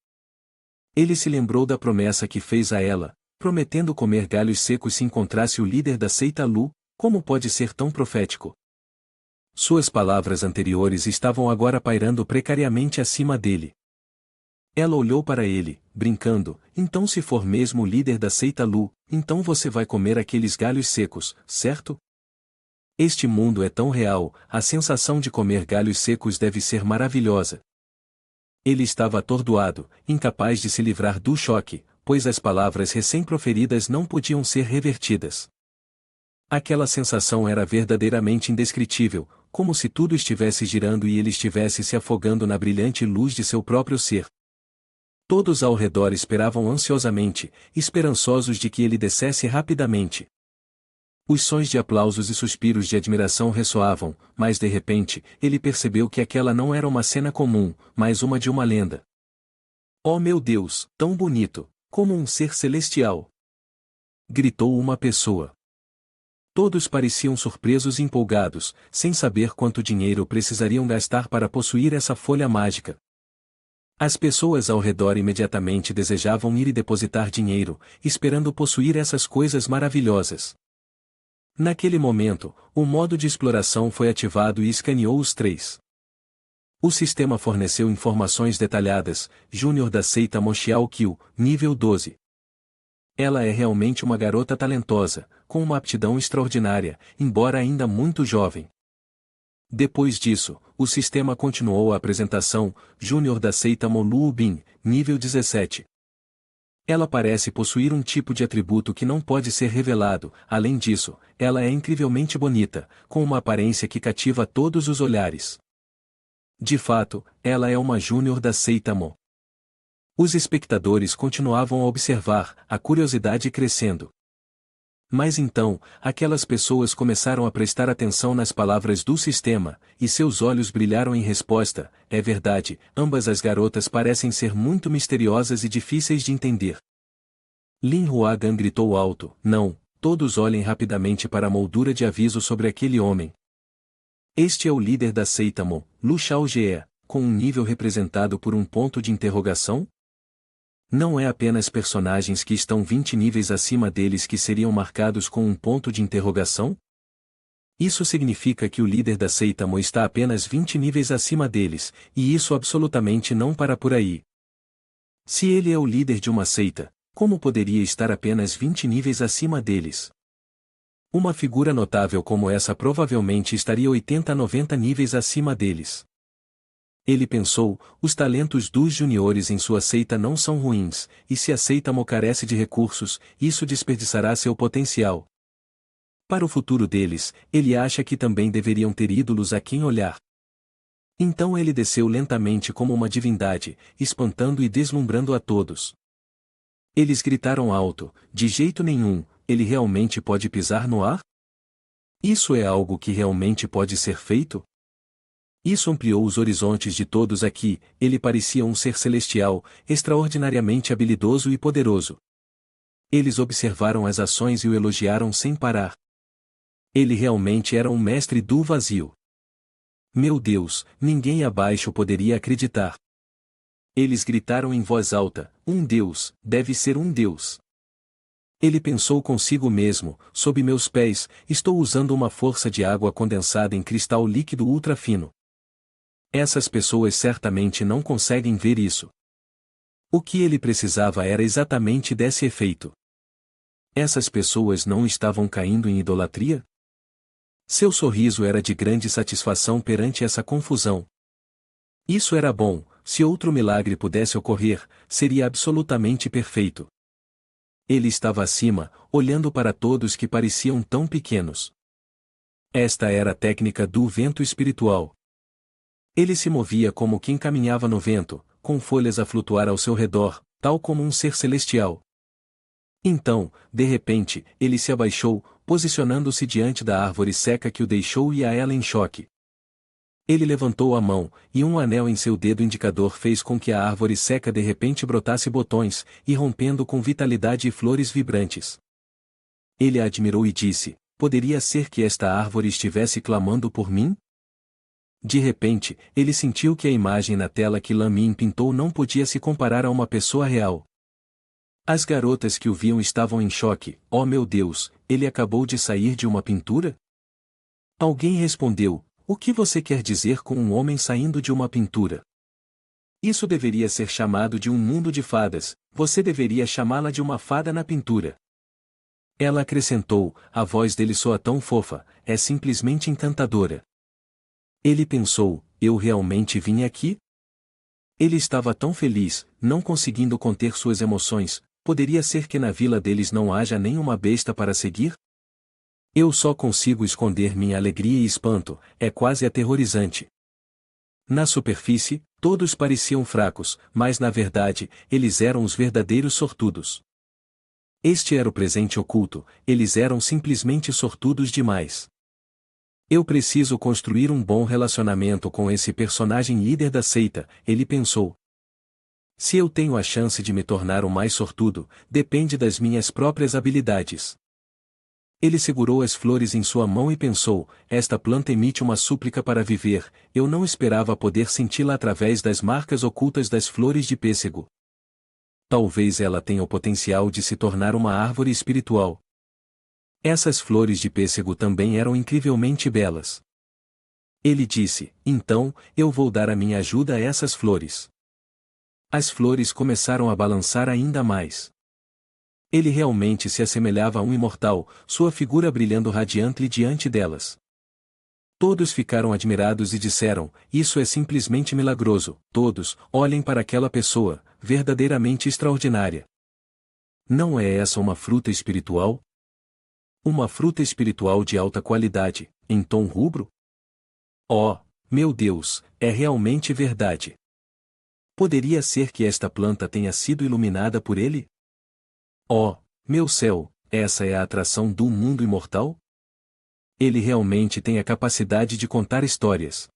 Ele se lembrou da promessa que fez a ela, prometendo comer galhos secos se encontrasse o líder da seita Lu. Como pode ser tão profético? Suas palavras anteriores estavam agora pairando precariamente acima dele. Ela olhou para ele, brincando: Então, se for mesmo o líder da seita Lu, então você vai comer aqueles galhos secos, certo? Este mundo é tão real, a sensação de comer galhos secos deve ser maravilhosa. Ele estava atordoado, incapaz de se livrar do choque, pois as palavras recém-proferidas não podiam ser revertidas. Aquela sensação era verdadeiramente indescritível, como se tudo estivesse girando e ele estivesse se afogando na brilhante luz de seu próprio ser. Todos ao redor esperavam ansiosamente, esperançosos de que ele descesse rapidamente. Os sons de aplausos e suspiros de admiração ressoavam, mas de repente, ele percebeu que aquela não era uma cena comum, mas uma de uma lenda. Oh meu Deus, tão bonito, como um ser celestial! Gritou uma pessoa. Todos pareciam surpresos e empolgados, sem saber quanto dinheiro precisariam gastar para possuir essa folha mágica. As pessoas ao redor imediatamente desejavam ir e depositar dinheiro, esperando possuir essas coisas maravilhosas. Naquele momento, o modo de exploração foi ativado e escaneou os 3. O sistema forneceu informações detalhadas: Júnior da seita Mochiao Kyu, nível 12. Ela é realmente uma garota talentosa, com uma aptidão extraordinária, embora ainda muito jovem. Depois disso, o sistema continuou a apresentação: Júnior da seita Molu Bin, nível 17. Ela parece possuir um tipo de atributo que não pode ser revelado. Além disso, ela é incrivelmente bonita, com uma aparência que cativa todos os olhares. De fato, ela é uma Júnior da seita Mo. Os espectadores continuavam a observar, a curiosidade crescendo. Mas então, aquelas pessoas começaram a prestar atenção nas palavras do sistema, e seus olhos brilharam em resposta: é verdade, ambas as garotas parecem ser muito misteriosas e difíceis de entender. Lin Huagan gritou alto: Não, todos olhem rapidamente para a moldura de aviso sobre aquele homem. Este é o líder da seita Mo, Lu Xiaojie, com um nível representado por um ponto de interrogação? Não é apenas personagens que estão 20 níveis acima deles que seriam marcados com um ponto de interrogação? Isso significa que o líder da seita Mo está apenas 20 níveis acima deles, e isso absolutamente não para por aí. Se ele é o líder de uma seita, como poderia estar apenas 20 níveis acima deles? Uma figura notável como essa provavelmente estaria 80 a 90 níveis acima deles. Ele pensou: os talentos dos juniores em sua seita não são ruins, e se a seita Mo carece de recursos, isso desperdiçará seu potencial. Para o futuro deles, ele acha que também deveriam ter ídolos a quem olhar. Então ele desceu lentamente como uma divindade, espantando e deslumbrando a todos. Eles gritaram alto: de jeito nenhum, ele realmente pode pisar no ar? Isso é algo que realmente pode ser feito? Isso ampliou os horizontes de todos aqui. Ele parecia um ser celestial, extraordinariamente habilidoso e poderoso. Eles observaram as ações e o elogiaram sem parar. Ele realmente era um mestre do vazio. Meu Deus, ninguém abaixo poderia acreditar. Eles gritaram em voz alta: um Deus, deve ser um Deus. Ele pensou consigo mesmo: sob meus pés, estou usando uma força de água condensada em cristal líquido ultra fino. Essas pessoas certamente não conseguem ver isso. O que ele precisava era exatamente desse efeito. Essas pessoas não estavam caindo em idolatria? Seu sorriso era de grande satisfação perante essa confusão. Isso era bom. Se outro milagre pudesse ocorrer, seria absolutamente perfeito. Ele estava acima, olhando para todos que pareciam tão pequenos. Esta era a técnica do vento espiritual. Ele se movia como quem caminhava no vento, com folhas a flutuar ao seu redor, tal como um ser celestial. Então, de repente, ele se abaixou, posicionando-se diante da árvore seca que o deixou e a ela em choque. Ele levantou a mão, e um anel em seu dedo indicador fez com que a árvore seca de repente brotasse botões, irrompendo com vitalidade e flores vibrantes. Ele a admirou e disse: poderia ser que esta árvore estivesse clamando por mim? De repente, ele sentiu que a imagem na tela que Lamin pintou não podia se comparar a uma pessoa real. As garotas que o viam estavam em choque. Oh meu Deus, ele acabou de sair de uma pintura? Alguém respondeu: o que você quer dizer com um homem saindo de uma pintura? Isso deveria ser chamado de um mundo de fadas, você deveria chamá-la de uma fada na pintura. Ela acrescentou: a voz dele soa tão fofa, é simplesmente encantadora. Ele pensou: eu realmente vim aqui? Ele estava tão feliz, não conseguindo conter suas emoções. Poderia ser que na vila deles não haja nenhuma besta para seguir? Eu só consigo esconder minha alegria e espanto, é quase aterrorizante. Na superfície, todos pareciam fracos, mas na verdade, eles eram os verdadeiros sortudos. Este era o presente oculto, eles eram simplesmente sortudos demais. Eu preciso construir um bom relacionamento com esse personagem líder da seita, ele pensou. Se eu tenho a chance de me tornar o mais sortudo, depende das minhas próprias habilidades. Ele segurou as flores em sua mão e pensou: esta planta emite uma súplica para viver, eu não esperava poder senti-la através das marcas ocultas das flores de pêssego. Talvez ela tenha o potencial de se tornar uma árvore espiritual. Essas flores de pêssego também eram incrivelmente belas. Ele disse: então, eu vou dar a minha ajuda a essas flores. As flores começaram a balançar ainda mais. Ele realmente se assemelhava a um imortal, sua figura brilhando radiante diante delas. Todos ficaram admirados e disseram: isso é simplesmente milagroso. Todos, olhem para aquela pessoa, verdadeiramente extraordinária. Não é essa uma fruta espiritual? Uma fruta espiritual de alta qualidade, em tom rubro? Oh, meu Deus, é realmente verdade. Poderia ser que esta planta tenha sido iluminada por ele? Oh, meu céu, essa é a atração do mundo imortal? Ele realmente tem a capacidade de contar histórias.